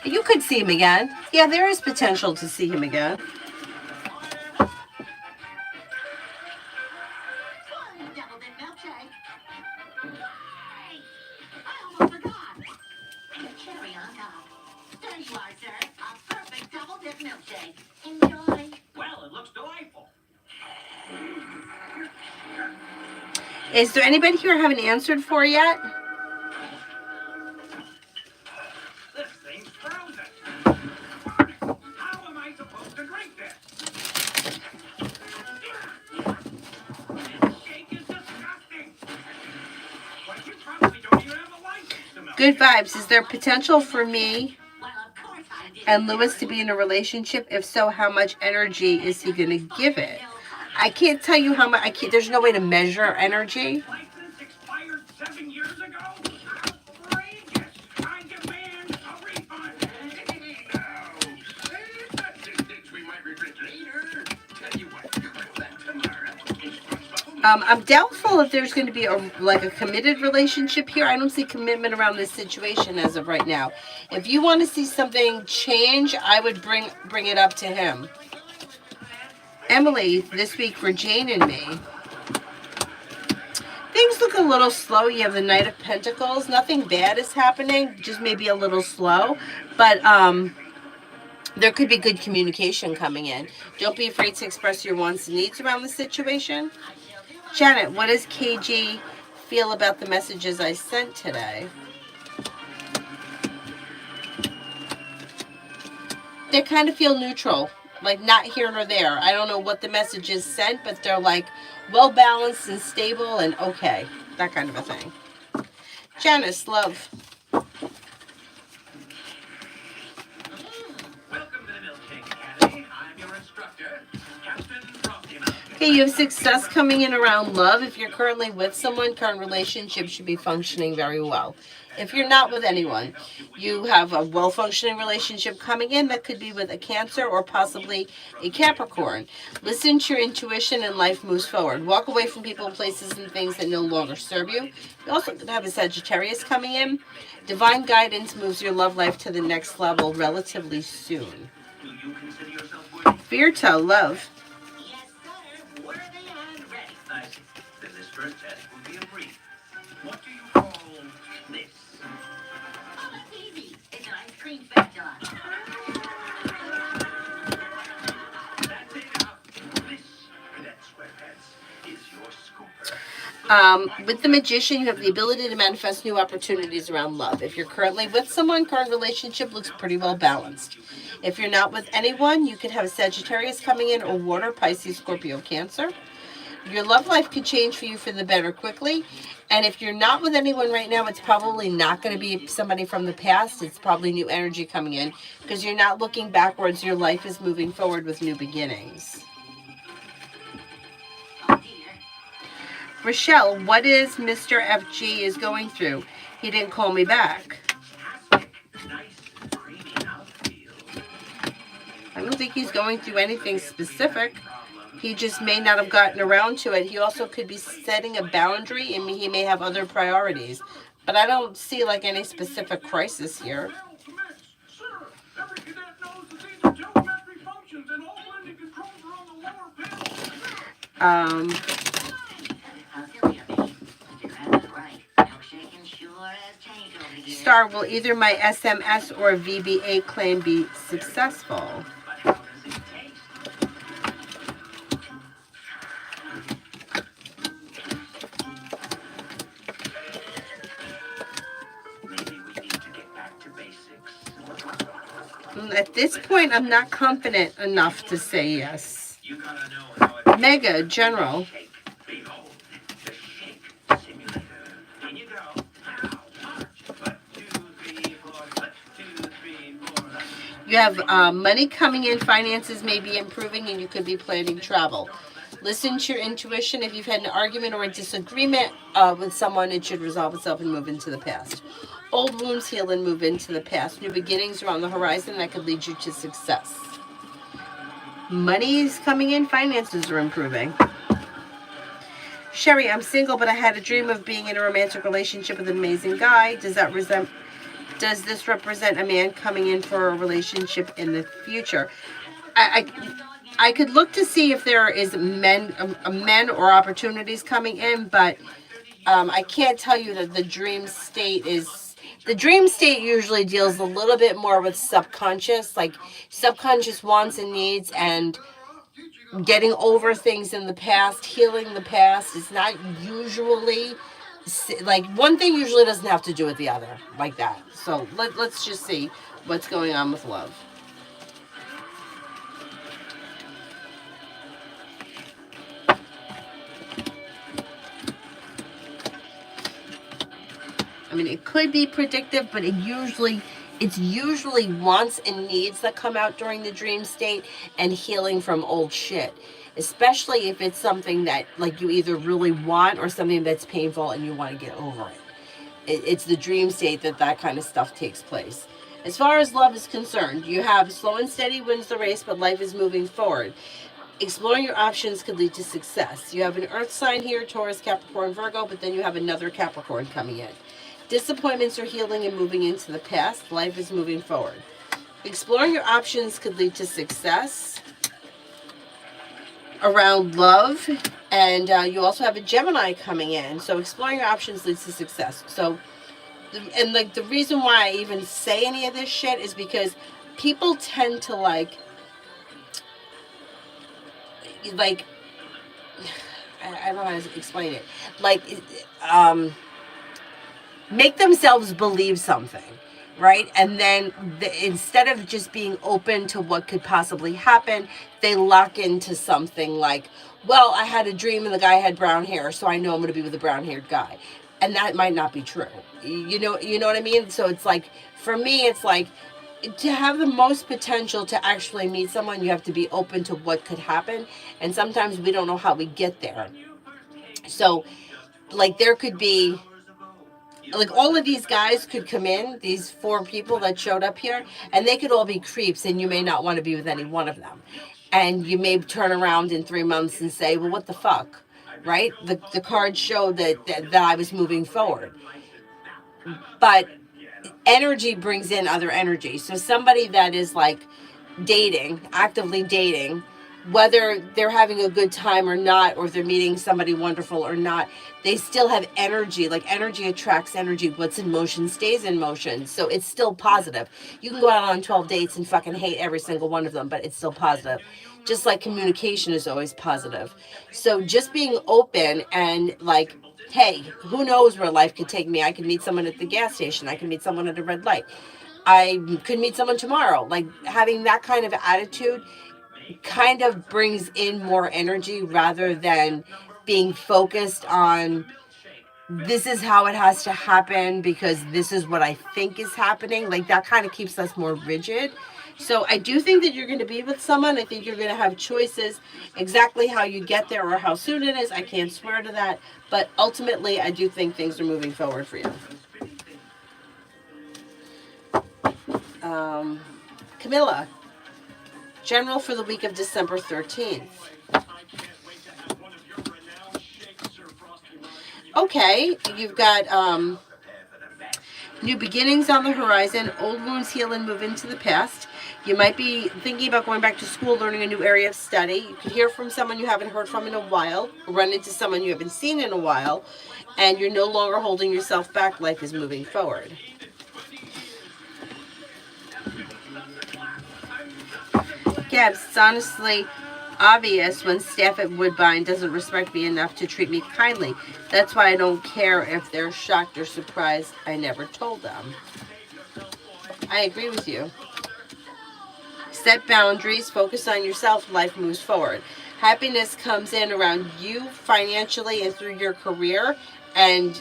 You could see him again. Yeah, there is potential to see him again. Well, it looks delightful. Is there anybody here I haven't answered for yet? This thing's frozen. How am I supposed to drink this? This shake is disgusting. But you probably don't even have a license to milk. Good vibes. Is there potential for me and Lewis to be in a relationship? If so, how much energy is he going to give it? I can't tell you how much. There's no way to measure energy. License expired 7 years ago? Outrageous! I demand a refund! No. That's things we might regret later. Tell you what, you go back tomorrow. I'm doubtful if there's going to be a committed relationship here. I don't see commitment around this situation as of right now. If you want to see something change, I would bring it up to him. Emily, this week for Jane and me. Things look a little slow. You have the Knight of Pentacles. Nothing bad is happening, just maybe a little slow. But there could be good communication coming in. Don't be afraid to express your wants and needs around the situation. Janet, what does KG feel about the messages I sent today? They kind of feel neutral. Like not here nor there. I don't know what the message is sent, but they're like well balanced and stable and okay. That kind of a thing. Janice, love. Welcome to the Milkshake Academy. I'm your instructor, Captain Frosty Mountain. Okay, you have success coming in around love. If you're currently with someone, current relationship should be functioning very well. If you're not with anyone, you have a well-functioning relationship coming in that could be with a Cancer or possibly a Capricorn. Listen to your intuition and life moves forward. Walk away from people, places, and things that no longer serve you. You also could have a Sagittarius coming in. Divine guidance moves your love life to the next level relatively soon. Do you consider yourself worthy? Virto, love. Yes, sir. Worthy and ready. I see. Then this first test will be a brief. What do you call this? Oh, that's easy. It's an ice cream spatula. That's enough. This, Cadet Squarepants, is your scooper. With the Magician, you have the ability to manifest new opportunities around love. If you're currently with someone, current relationship looks pretty well balanced. If you're not with anyone, you could have a Sagittarius coming in or Water, Pisces, Scorpio, Cancer. Your love life could change for you for the better quickly. And if you're not with anyone right now, it's probably not going to be somebody from the past. It's probably new energy coming in because you're not looking backwards. Your life is moving forward with new beginnings. Oh dear. Rochelle, what is Mr. FG is going through? He didn't call me back. Nice, creamy mouthfeel. I don't think he's going through anything specific. He just may not have gotten around to it. He also could be setting a boundary and he may have other priorities. But I don't see like any specific crisis here. Sir, every cadet knows that these are telemetry functions and all landing controls are on the lower panel. You're absolutely right. Milkshake sure has changed over the years. Star, will either my SMS or VBA claim be successful? But how does it taste? Maybe we need to get back to basics. At this point, I'm not confident enough to say yes. You gotta know how it Mega, General. shake. Behold, the shake simulator. In you go. Now, march. 1, 2, 3, 4. 1, 2, 3, 4. You have money coming in, finances may be improving, and you could be planning travel. Listen to your intuition. If you've had an argument or a disagreement with someone, it should resolve itself and move into the past. Old wounds heal and move into the past. New beginnings are on the horizon that could lead you to success. Money is coming in, finances are improving. Sherry, I'm single, but I had a dream of being in a romantic relationship with an amazing guy. Does this represent a man coming in for a relationship in the future? I could look to see if there is men or opportunities coming in, but I can't tell you that the dream state is. The dream state usually deals a little bit more with subconscious, like subconscious wants and needs, and getting over things in the past, healing the past. It's not usually like one thing usually doesn't have to do with the other like that. So let's just see what's going on with love. I mean, it could be predictive, but it's usually wants and needs that come out during the dream state and healing from old shit. Especially if it's something that like you either really want or something that's painful and you want to get over it. It's the dream state that kind of stuff takes place. As far as love is concerned, you have slow and steady wins the race, but life is moving forward. Exploring your options could lead to success. You have an earth sign here, Taurus, Capricorn, Virgo, but then you have another Capricorn coming in. Disappointments are healing and moving into the past. Life is moving forward. Exploring your options could lead to success around love. And you also have a Gemini coming in. So exploring your options leads to success. So, and like the reason why I even say any of this shit is because people tend to like I don't know how to explain it. Like, make themselves believe something, right? And then instead of just being open to what could possibly happen, they lock into something like, well, I had a dream and the guy had brown hair, so I know I'm going to be with a brown-haired guy. And that might not be true. You know what I mean? So it's like, for me, it's like, to have the most potential to actually meet someone, you have to be open to what could happen. And sometimes we don't know how we get there. So, like, there could be like all of these guys could come in, these 4 people that showed up here, and they could all be creeps, and you may not want to be with any one of them. And you may turn around in 3 months and say, well, what the fuck, right? The cards show that I was moving forward. But energy brings in other energy. So somebody that is like dating, actively dating, whether they're having a good time or not, or they're meeting somebody wonderful or not, they still have energy. Like energy attracts energy. What's in motion stays in motion. So it's still positive. You can go out on 12 dates and fucking hate every single one of them, but it's still positive. Just like communication is always positive. So just being open and like, hey, who knows where life could take me? I could meet someone at the gas station. I could meet someone at a red light. I could meet someone tomorrow. Like having that kind of attitude kind of brings in more energy rather than being focused on this is how it has to happen because this is what I think is happening. Like that kind of keeps us more rigid. So I do think that you're going to be with someone. I think you're going to have choices. Exactly how you get there or how soon it is, I can't swear to that. But ultimately, I do think things are moving forward for you. Camilla, general for the week of December 13th. Okay, you've got new beginnings on the horizon, old wounds heal and move into the past. You might be thinking about going back to school, learning a new area of study. You could hear from someone you haven't heard from in a while, run into someone you haven't seen in a while, and you're no longer holding yourself back. Life is moving forward. Gabs, it's honestly obvious when staff at Woodbine doesn't respect me enough to treat me kindly. That's why I don't care if they're shocked or surprised I never told them. I agree with you. Set boundaries, focus on yourself, life moves forward. Happiness comes in around you financially and through your career, and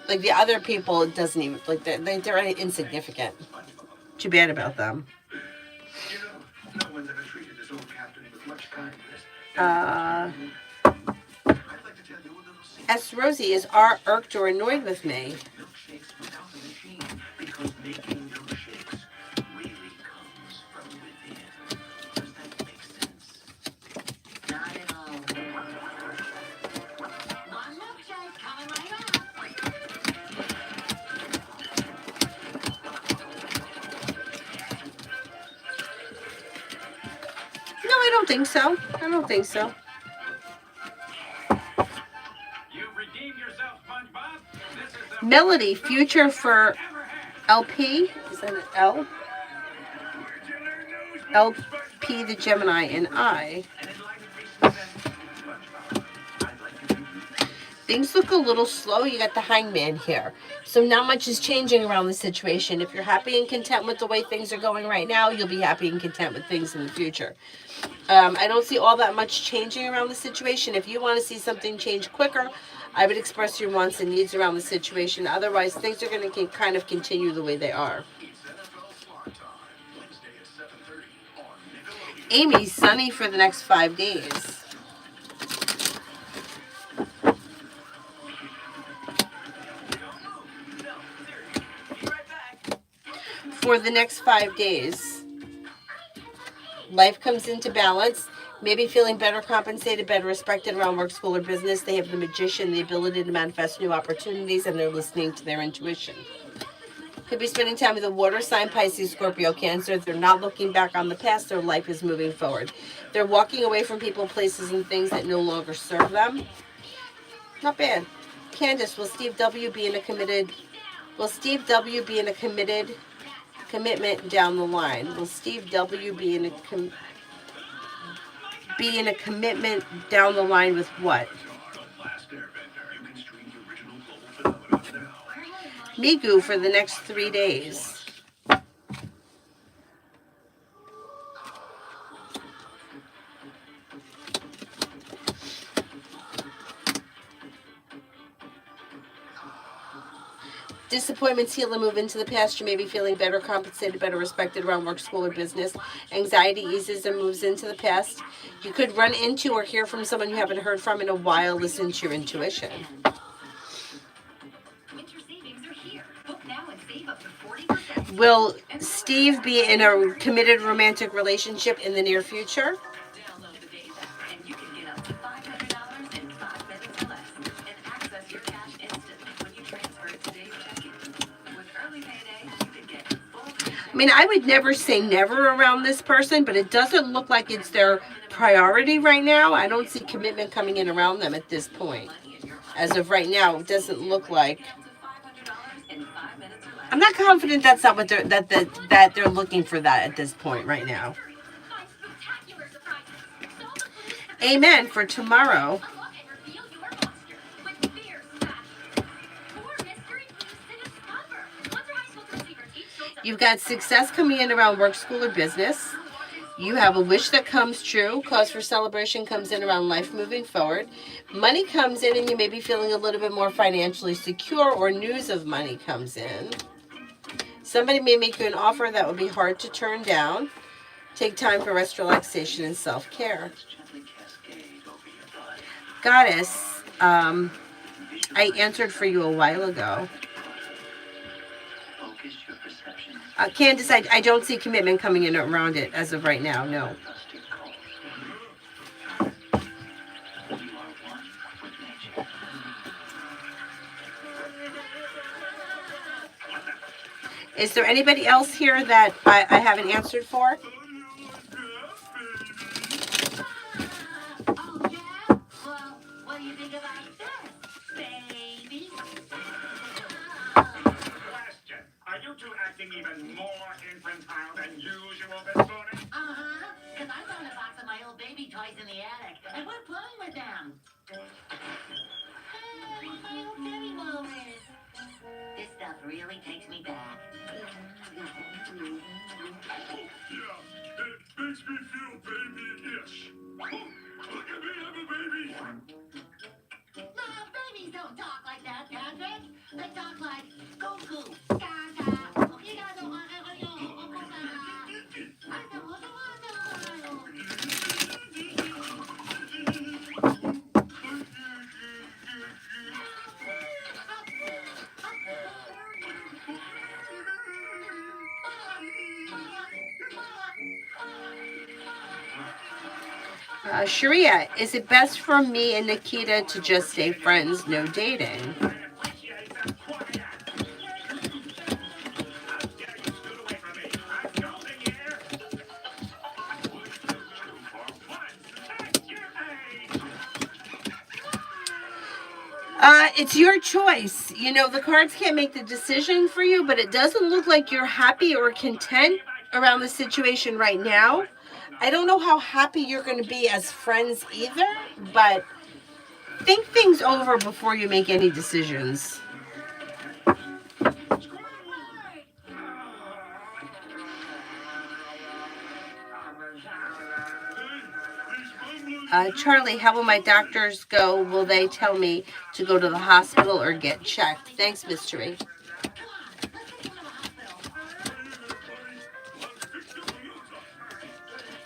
like the other people, it doesn't even, like they're insignificant. Too bad about them. You know, no one's ever treated his old captain with much kindness. Uh, I'd like to tell you a little secret. S. Rosie is irked or annoyed with me. Milkshakes without the machine, because making milkshakes really comes from within. Does that make sense? Not at all. One milkshake coming right up. No, I don't think so. I don't think so. You've redeemed yourself, SpongeBob. This is the Melody, future for ever had. LP. Is that an L? LP, the Gemini, and I. Things look a little slow. You got the Hangman here. So not much is changing around the situation. If you're happy and content with the way things are going right now, you'll be happy and content with things in the future. I don't see all that much changing around the situation. If you want to see something change quicker, I would express your wants and needs around the situation. Otherwise, things are going to kind of continue the way they are. Amy, sunny for the next 5 days. For the next 5 days, life comes into balance. Maybe feeling better compensated, better respected around work, school, or business. They have the magician, the ability to manifest new opportunities, and they're listening to their intuition. Could be spending time with a water sign, Pisces, Scorpio, Cancer. They're not looking back on the past. Their life is moving forward. They're walking away from people, places, and things that no longer serve them. Not bad. Candace, will Steve W. be in a committed commitment down the line? Will Steve W. be in a commitment down the line with what? Migu for the next 3 days. Disappointments heal and move into the past. You may be feeling better compensated, better respected around work, school, or business. Anxiety eases and moves into the past. You could run into or hear from someone you haven't heard from in a while. Listen to your intuition. Winter savings are here. Book now and save up to 40%. Will Steve be in a committed romantic relationship in the near future? Download the Days app and you can get up to $500 in 5 minutes or less and access your cash instantly when you transfer it to Days checking. With early payday, you can get full paycheck. I mean, I would never say never around this person, but it doesn't look like it's their priority right now. I don't see commitment coming in around them at this point. As of right now, it doesn't look like. I'm not confident that's not what that they're looking for that at this point right now. Find spectacular surprises. Solve the clues to Amen for tomorrow. unlock and reveal your monster with fierce fashion. 4 mystery clues to discover. Once your high school secrets each shows up. You've got success coming in around work, school, or business. You have a wish that comes true. Cause for celebration comes in around life moving forward. Money comes in and you may be feeling a little bit more financially secure, or news of money comes in. Somebody may make you an offer that would be hard to turn down. Take time for rest, relaxation, and self-care. Goddess, I answered for you a while ago. Candace, I don't see commitment coming in around it as of right now, no. Is there anybody else here that I haven't answered for? Oh, yeah? Well, what do you think about this, baby? Question. Are you two acting even more infantile than usual this morning? Uh-huh. Because I found a box of my old baby toys in the attic, and we're playing with them. Hey, my old baby moment. This stuff really takes me back. Yeah, it makes me feel baby-ish. Look at me, I'm a baby. No, babies don't talk like that, Patrick. They talk like Goku. Gaga. You guys don't want Sharia, is it best for me and Nikita to just stay friends, no dating? I appreciate the quiet. How dare you scoot away from me? I'm golden here. What's your age? It's your choice. You know, the cards can't make the decision for you, but it doesn't look like you're happy or content around the situation right now. I don't know how happy you're going to be as friends either, but think things over before you make any decisions. Charlie, how will my doctors go? Will they tell me to go to the hospital or get checked? Thanks, Mystery.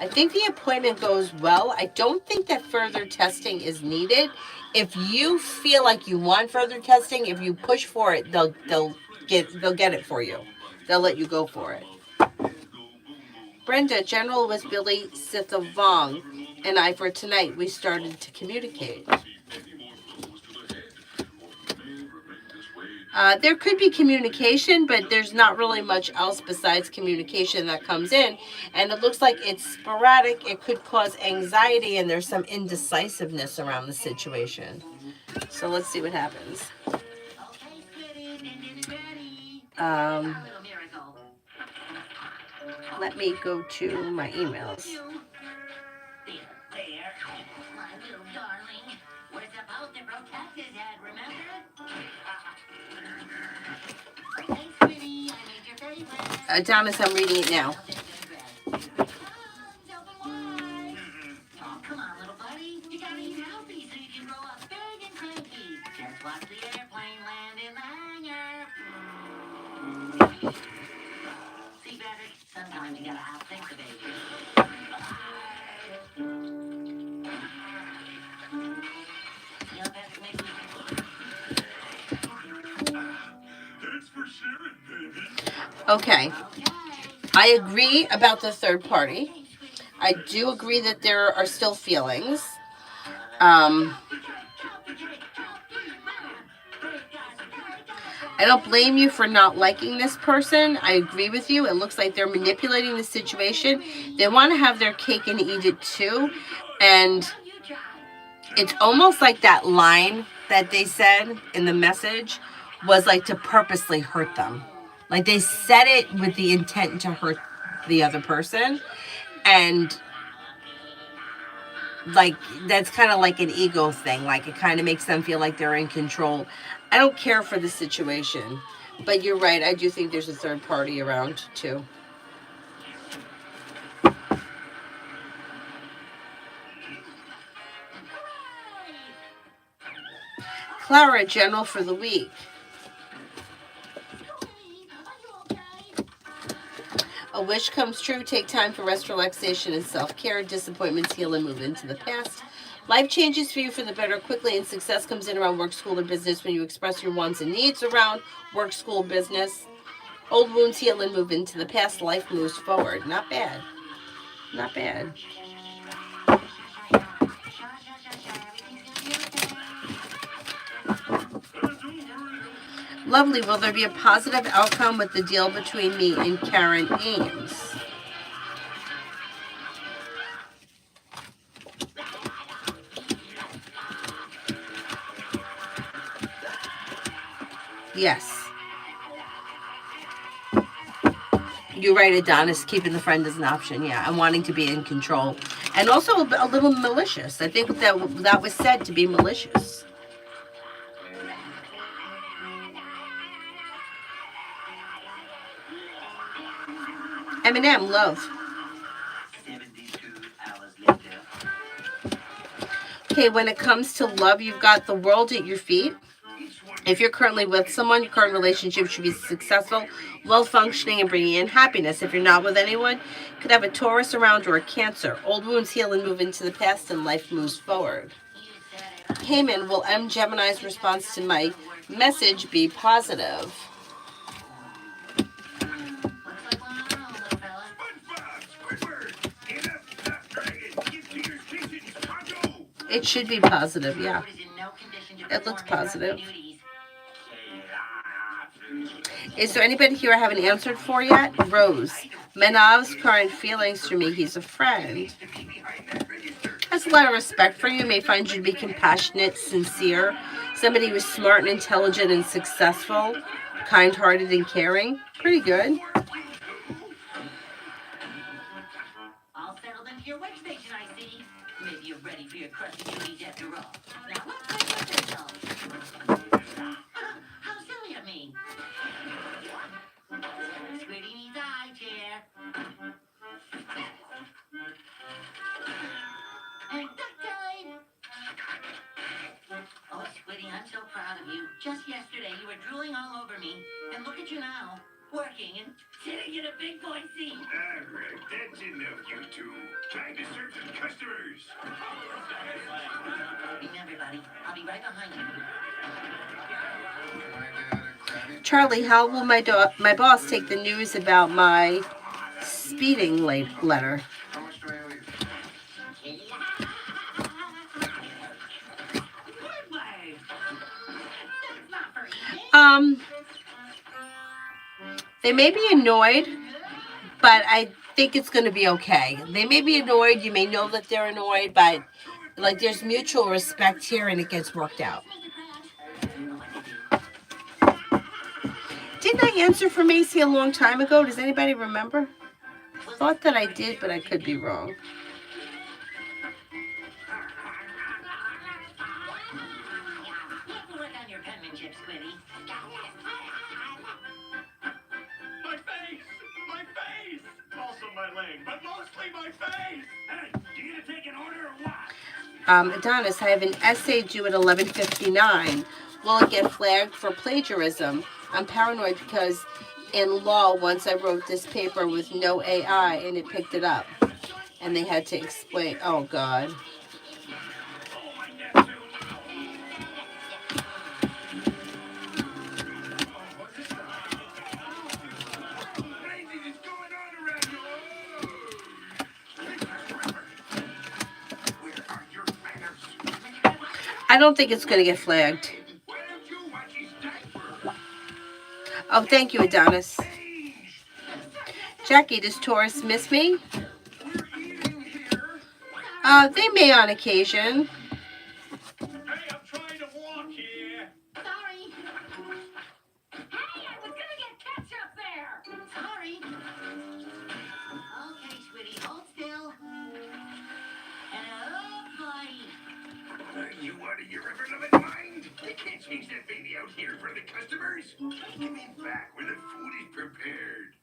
I think the appointment goes well. I don't think that further testing is needed. If you feel like you want further testing, if you push for it, they'll get it for you. They'll let you go for it. Brenda, General was Billy Sithavong and I for tonight. We started to communicate. There could be communication, but there's not really much else besides communication that comes in. And it looks like it's sporadic. It could cause anxiety, and there's some indecisiveness around the situation. So let's see what happens. Let me go to my emails. My little darling. We're supposed to protect his head, remember? Hey, sweetie, I made your favorite. Adonis, I'm reading it now. Oh, come on, little buddy. You gotta eat healthy so you can grow up big and cranky. Just watch the airplane land in the hangar. See, Patrick, sometimes you gotta outthink the baby. You know, Patrick, maybe we can... Thanks for sharing, baby. Okay. I agree about the third party. I do agree that there are still feelings. I don't blame you for not liking this person. I agree with you. It looks like they're manipulating the situation. They want to have their cake and eat it too. And it's almost like that line that they said in the message was like to purposely hurt them. Like they said it with the intent to hurt the other person. And like that's kind of like an ego thing. Like it kind of makes them feel like they're in control. I don't care for the situation. But you're right. I do think there's a third party around too. Clara, general for the week. A wish comes true. Take time for rest, relaxation, and self-care. Disappointments heal and move into the past. Life changes for you for the better quickly, and success comes in around work, school, or business when you express your wants and needs around work, school, business. Old wounds heal and move into the past. Life moves forward. Not bad. Not bad. Lovely. Will there be a positive outcome with the deal between me and Karen Ames? Yes. You're right, Adonis. Keeping the friend is an option. Yeah, and wanting to be in control. And also a little malicious. I think that was said to be malicious. Eminem, love. 72 hours later. Okay, when it comes to love, you've got the world at your feet. If you're currently with someone, your current relationship should be successful, well-functioning, and bringing in happiness. If you're not with anyone, you could have a Taurus around or a Cancer. Old wounds heal and move into the past, and life moves forward. Heyman, will M. Gemini's response to my message be positive? It should be positive, yeah. It looks positive. Is there anybody here I haven't answered for yet? Rose. Menav's current feelings for me. He's a friend. Has a lot of respect for you. May find you to be compassionate, sincere. Somebody who's smart and intelligent and successful. Kind-hearted and caring. Pretty good. All settled into your workstation, I see. Maybe you're ready for your crusty duties after all. Now let's take a pistol. How silly of me. Squiddy needs a high chair. And duck time. Oh, Squiddy, I'm so proud of you. Just yesterday, you were drooling all over me. And look at you now, working and sitting in a big boy seat. All right, that's enough, you two. Time to serve some customers. Remember, buddy, I'll be right behind you. Charlie, how will my boss take the news about my speeding letter? How much do I owe you? They may be annoyed, but I think it's going to be okay. They may be annoyed. You may know that they're annoyed, but like there's mutual respect here, and it gets worked out. Didn't I answer for Macy a long time ago? Does anybody remember? I thought that I did, but I could be wrong. Work on your penmanship, Squiddy. My face! My face! Also my leg, but mostly my face! Hey, you gonna take an order or what? Adonis, I have an essay due at 11:59. Will it get flagged for plagiarism? I'm paranoid because in law, once I wrote this paper with no AI and it picked it up. And they had to explain. Oh, God. Oh, my nephew! Crazy is going on around you! Where are your manners? I don't think it's going to get flagged. Why don't you watch his diaper? Oh, thank you, Adonis. Jackie, does Taurus miss me? We're eating here. They may on occasion. Hey, I'm trying to walk here. Sorry. Hey, I was gonna get ketchup there! Sorry. Okay, Squiddy, hold still. And oh boy. Are you out of your ever-loving mind? You can't change that baby out here for the customers. Give me back when the food is prepared.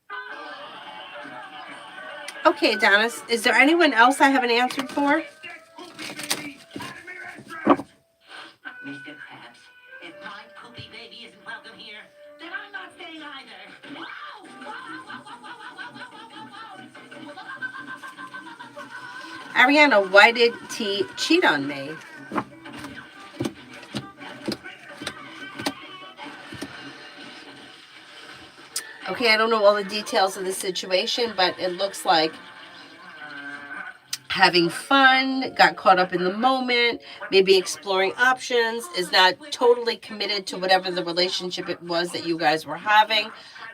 Okay, Adonis, is there anyone else I haven't answered for? That poopy baby out of my restaurant. Mr. Krabs, them here, then I'm not staying either. Wow! Ariana, why did T cheat on me? Okay, I don't know all the details of the situation, but it looks like having fun, got caught up in the moment, maybe exploring options, is not totally committed to whatever the relationship it was that you guys were having.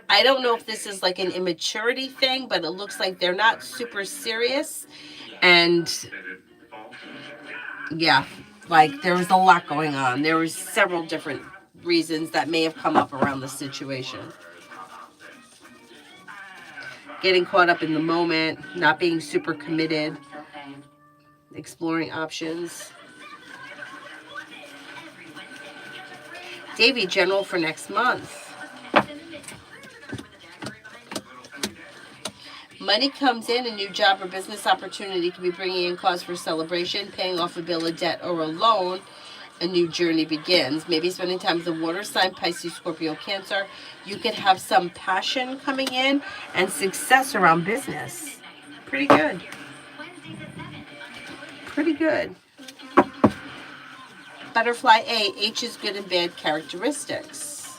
I don't know if this is like an immaturity thing, but it looks like they're not super serious. And yeah, like there was a lot going on. There was several different reasons that may have come up around the situation. Getting caught up in the moment, not being super committed, exploring options. Davy, general for next month. Money comes in, a new job or business opportunity can be bringing in cause for celebration, paying off a bill of debt or a loan. A new journey begins. Maybe spending time with the water sign, Pisces, Scorpio, Cancer. You could have some passion coming in and success around business. Pretty good. Pretty good. Butterfly A, H is good and bad characteristics.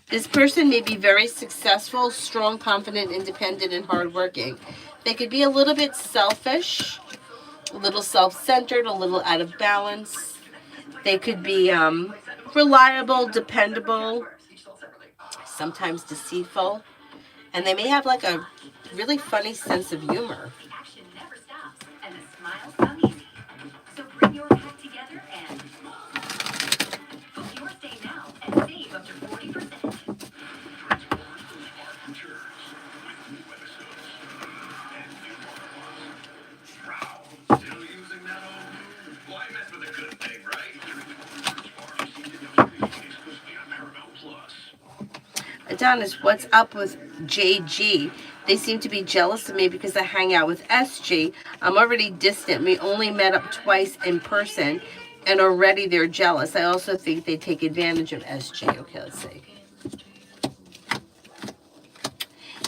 This person may be very successful, strong, confident, independent, and hardworking. They could be a little bit selfish, a little self-centered, a little out of balance. They could be reliable, dependable, sometimes deceitful, and they may have like a really funny sense of humor. Action never stops, and the smiles come easy. So bring your pack together and book your stay now and save up to 40%. Still using that old move? Why mess with a good thing, right? Exclusively on Paramount Plus. Adonis, what's up with JG? They seem to be jealous of me because I hang out with SG. I'm already distant. We only met up twice in person, and already they're jealous. I also think they take advantage of SG. Okay, let's see.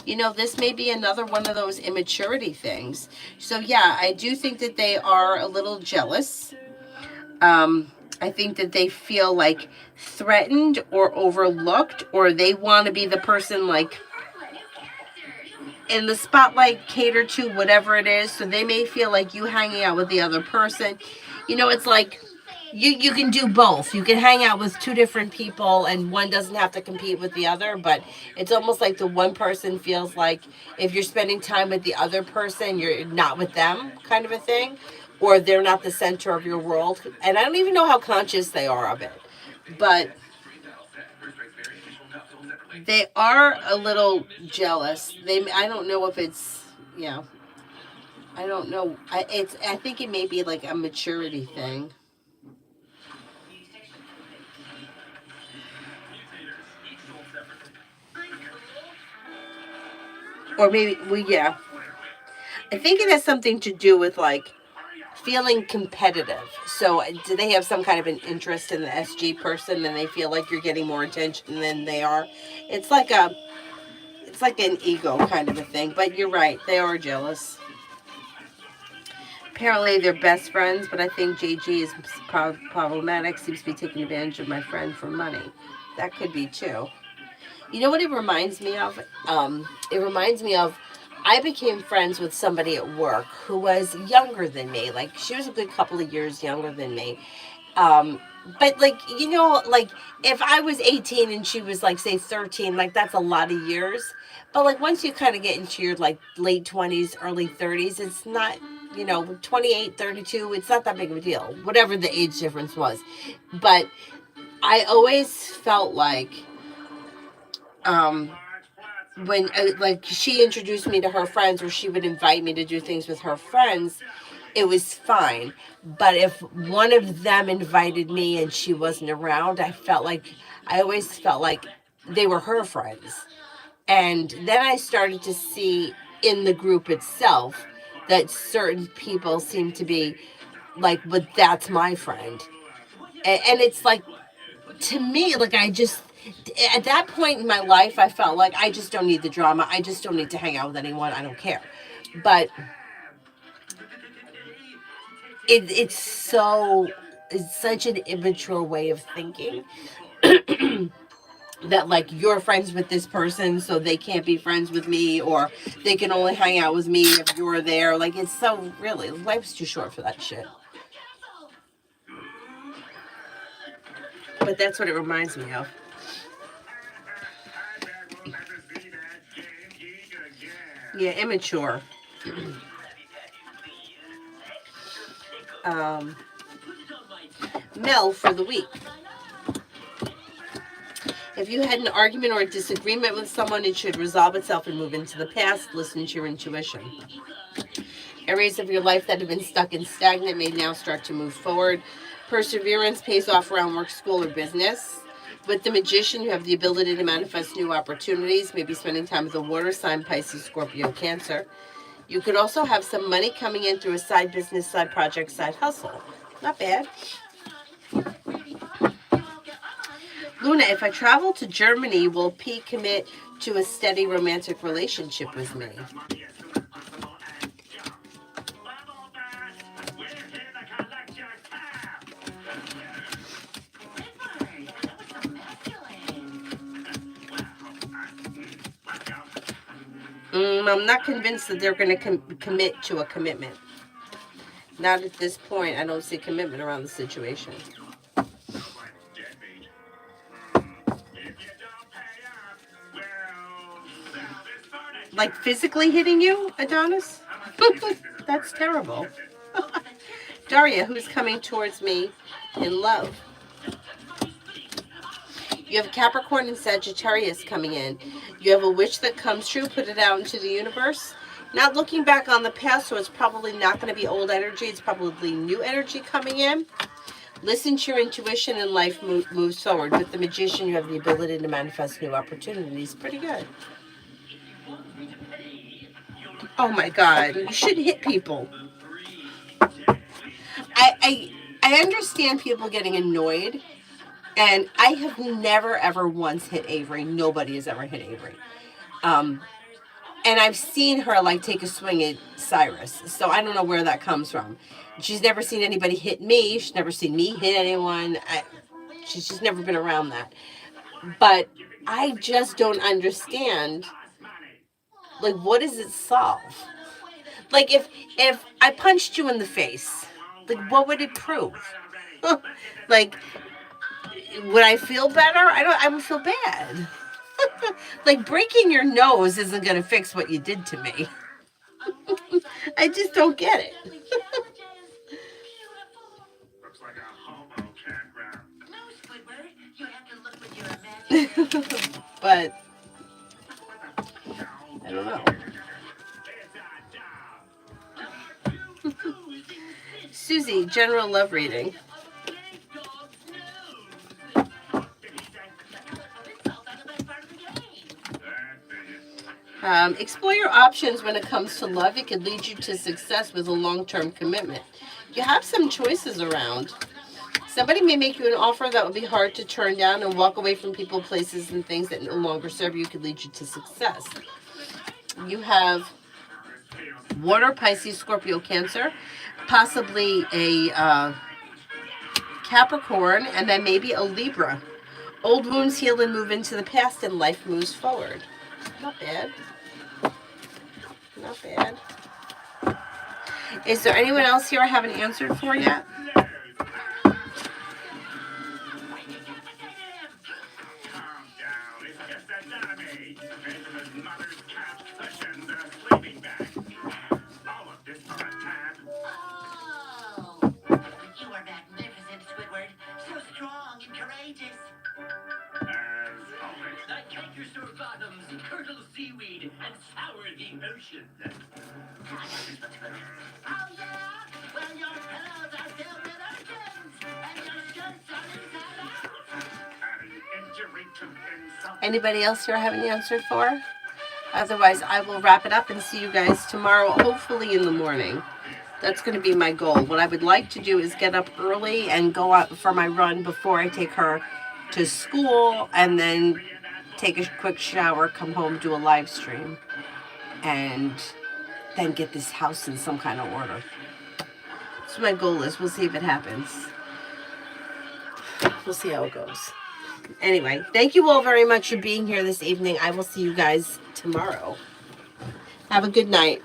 You know, this may be another one of those immaturity things. So yeah, I do think that they are a little jealous. I think that they feel like threatened or overlooked, or they want to be the person like in the spotlight, cater to whatever it is. So they may feel like you hanging out with the other person. You know, it's like you can do both. You can hang out with two different people and one doesn't have to compete with the other, but it's almost like the one person feels like if you're spending time with the other person, you're not with them, kind of a thing, or they're not the center of your world. And I don't even know how conscious they are of it, but they are a little jealous. I don't know if it's, yeah, I don't know. I think it may be like a maturity thing. Or maybe yeah. I think it has something to do with like feeling competitive. So do they have some kind of an interest in the SG person and they feel like you're getting more attention than they are? It's like an ego kind of a thing, but you're right, they are jealous. Apparently they're best friends, but I think JG is problematic, seems to be taking advantage of my friend for money. That could be too. You know what it reminds me of? It reminds me of I became friends with somebody at work who was younger than me. Like she was a good couple of years younger than me. But like, you know, like if I was 18 and she was like say 13, like that's a lot of years. But like once you kind of get into your like late 20s, early 30s, it's not, you know, 28, 32, it's not that big of a deal. Whatever the age difference was. But I always felt like when like she introduced me to her friends or she would invite me to do things with her friends, it was fine. But if one of them invited me and she wasn't around, I always felt like they were her friends. And then I started to see in the group itself that certain people seem to be like, but that's my friend. And it's like, to me, like, I just, at that point in my life, I felt like I just don't need the drama. I just don't need to hang out with anyone. I don't care. But it's such an immature way of thinking that, like, you're friends with this person, so they can't be friends with me, or they can only hang out with me if you're there. Like, it's so, really, life's too short for that shit. But that's what it reminds me of. Yeah, immature. um, Mel for the week. If you had an argument or a disagreement with someone, it should resolve itself and move into the past. Listen to your intuition. Areas of your life that have been stuck and stagnant may now start to move forward. Perseverance pays off around work, school, or business. With the Magician, you have the ability to manifest new opportunities, maybe spending time with a water sign, Pisces, Scorpio, Cancer. You could also have some money coming in through a side business, side project, side hustle. Not bad. Luna, if I travel to Germany, will P commit to a steady romantic relationship with me? I'm not convinced that they're going to commit to a commitment. Not at this point. I don't see commitment around the situation. Like physically hitting you, Adonis? That's terrible. Daria, who's coming towards me in love? You have Capricorn and Sagittarius coming in. You have a wish that comes true, put it out into the universe. Not looking back on the past, so it's probably not going to be old energy. It's probably new energy coming in. Listen to your intuition and life moves forward. With the Magician, you have the ability to manifest new opportunities. Pretty good. Oh my God, you shouldn't hit people. I understand people getting annoyed, and I have never ever once hit Avery. Nobody has ever hit Avery. And I've seen her like take a swing at Cyrus, so I don't know where that comes from. She's never seen anybody hit me. She's never seen me hit anyone. She's just never been around that. But I just don't understand. Like, what does it solve? Like, if I punched you in the face, like, what would it prove? Like, would I feel better? I would feel bad. Like, breaking your nose isn't going to fix what you did to me. I just don't get it. Looks like a hobo campground. No, Squidward. You have to look with your imagination. But I don't know. Susie, general love reading. Explore your options when it comes to love. It could lead you to success with a long-term commitment. You have some choices around. Somebody may make you an offer that will be hard to turn down, and walk away from people, places, and things that no longer serve you could lead you to success. You have water, Pisces, Scorpio, Cancer, possibly a Capricorn, and then maybe a Libra. Old wounds heal and move into the past, and life moves forward. Not bad. Not bad. Is there anyone else here I haven't answered for yet? You are magnificent, Squidward. So strong and courageous. That canker store bottoms, curdle seaweed, and sour the ocean. Oh, yeah? Well, your pillows are filled with oceans, and your shirts are inside out. Anybody else here I haven't answered for? Otherwise, I will wrap it up and see you guys tomorrow, hopefully in the morning. That's going to be my goal. What I would like to do is get up early and go out for my run before I take her to school, and then take a quick shower, come home, do a live stream, and then get this house in some kind of order. That's what my goal is. We'll see if it happens. We'll see how it goes. Anyway, thank you all very much for being here this evening. I will see you guys tomorrow. Have a good night.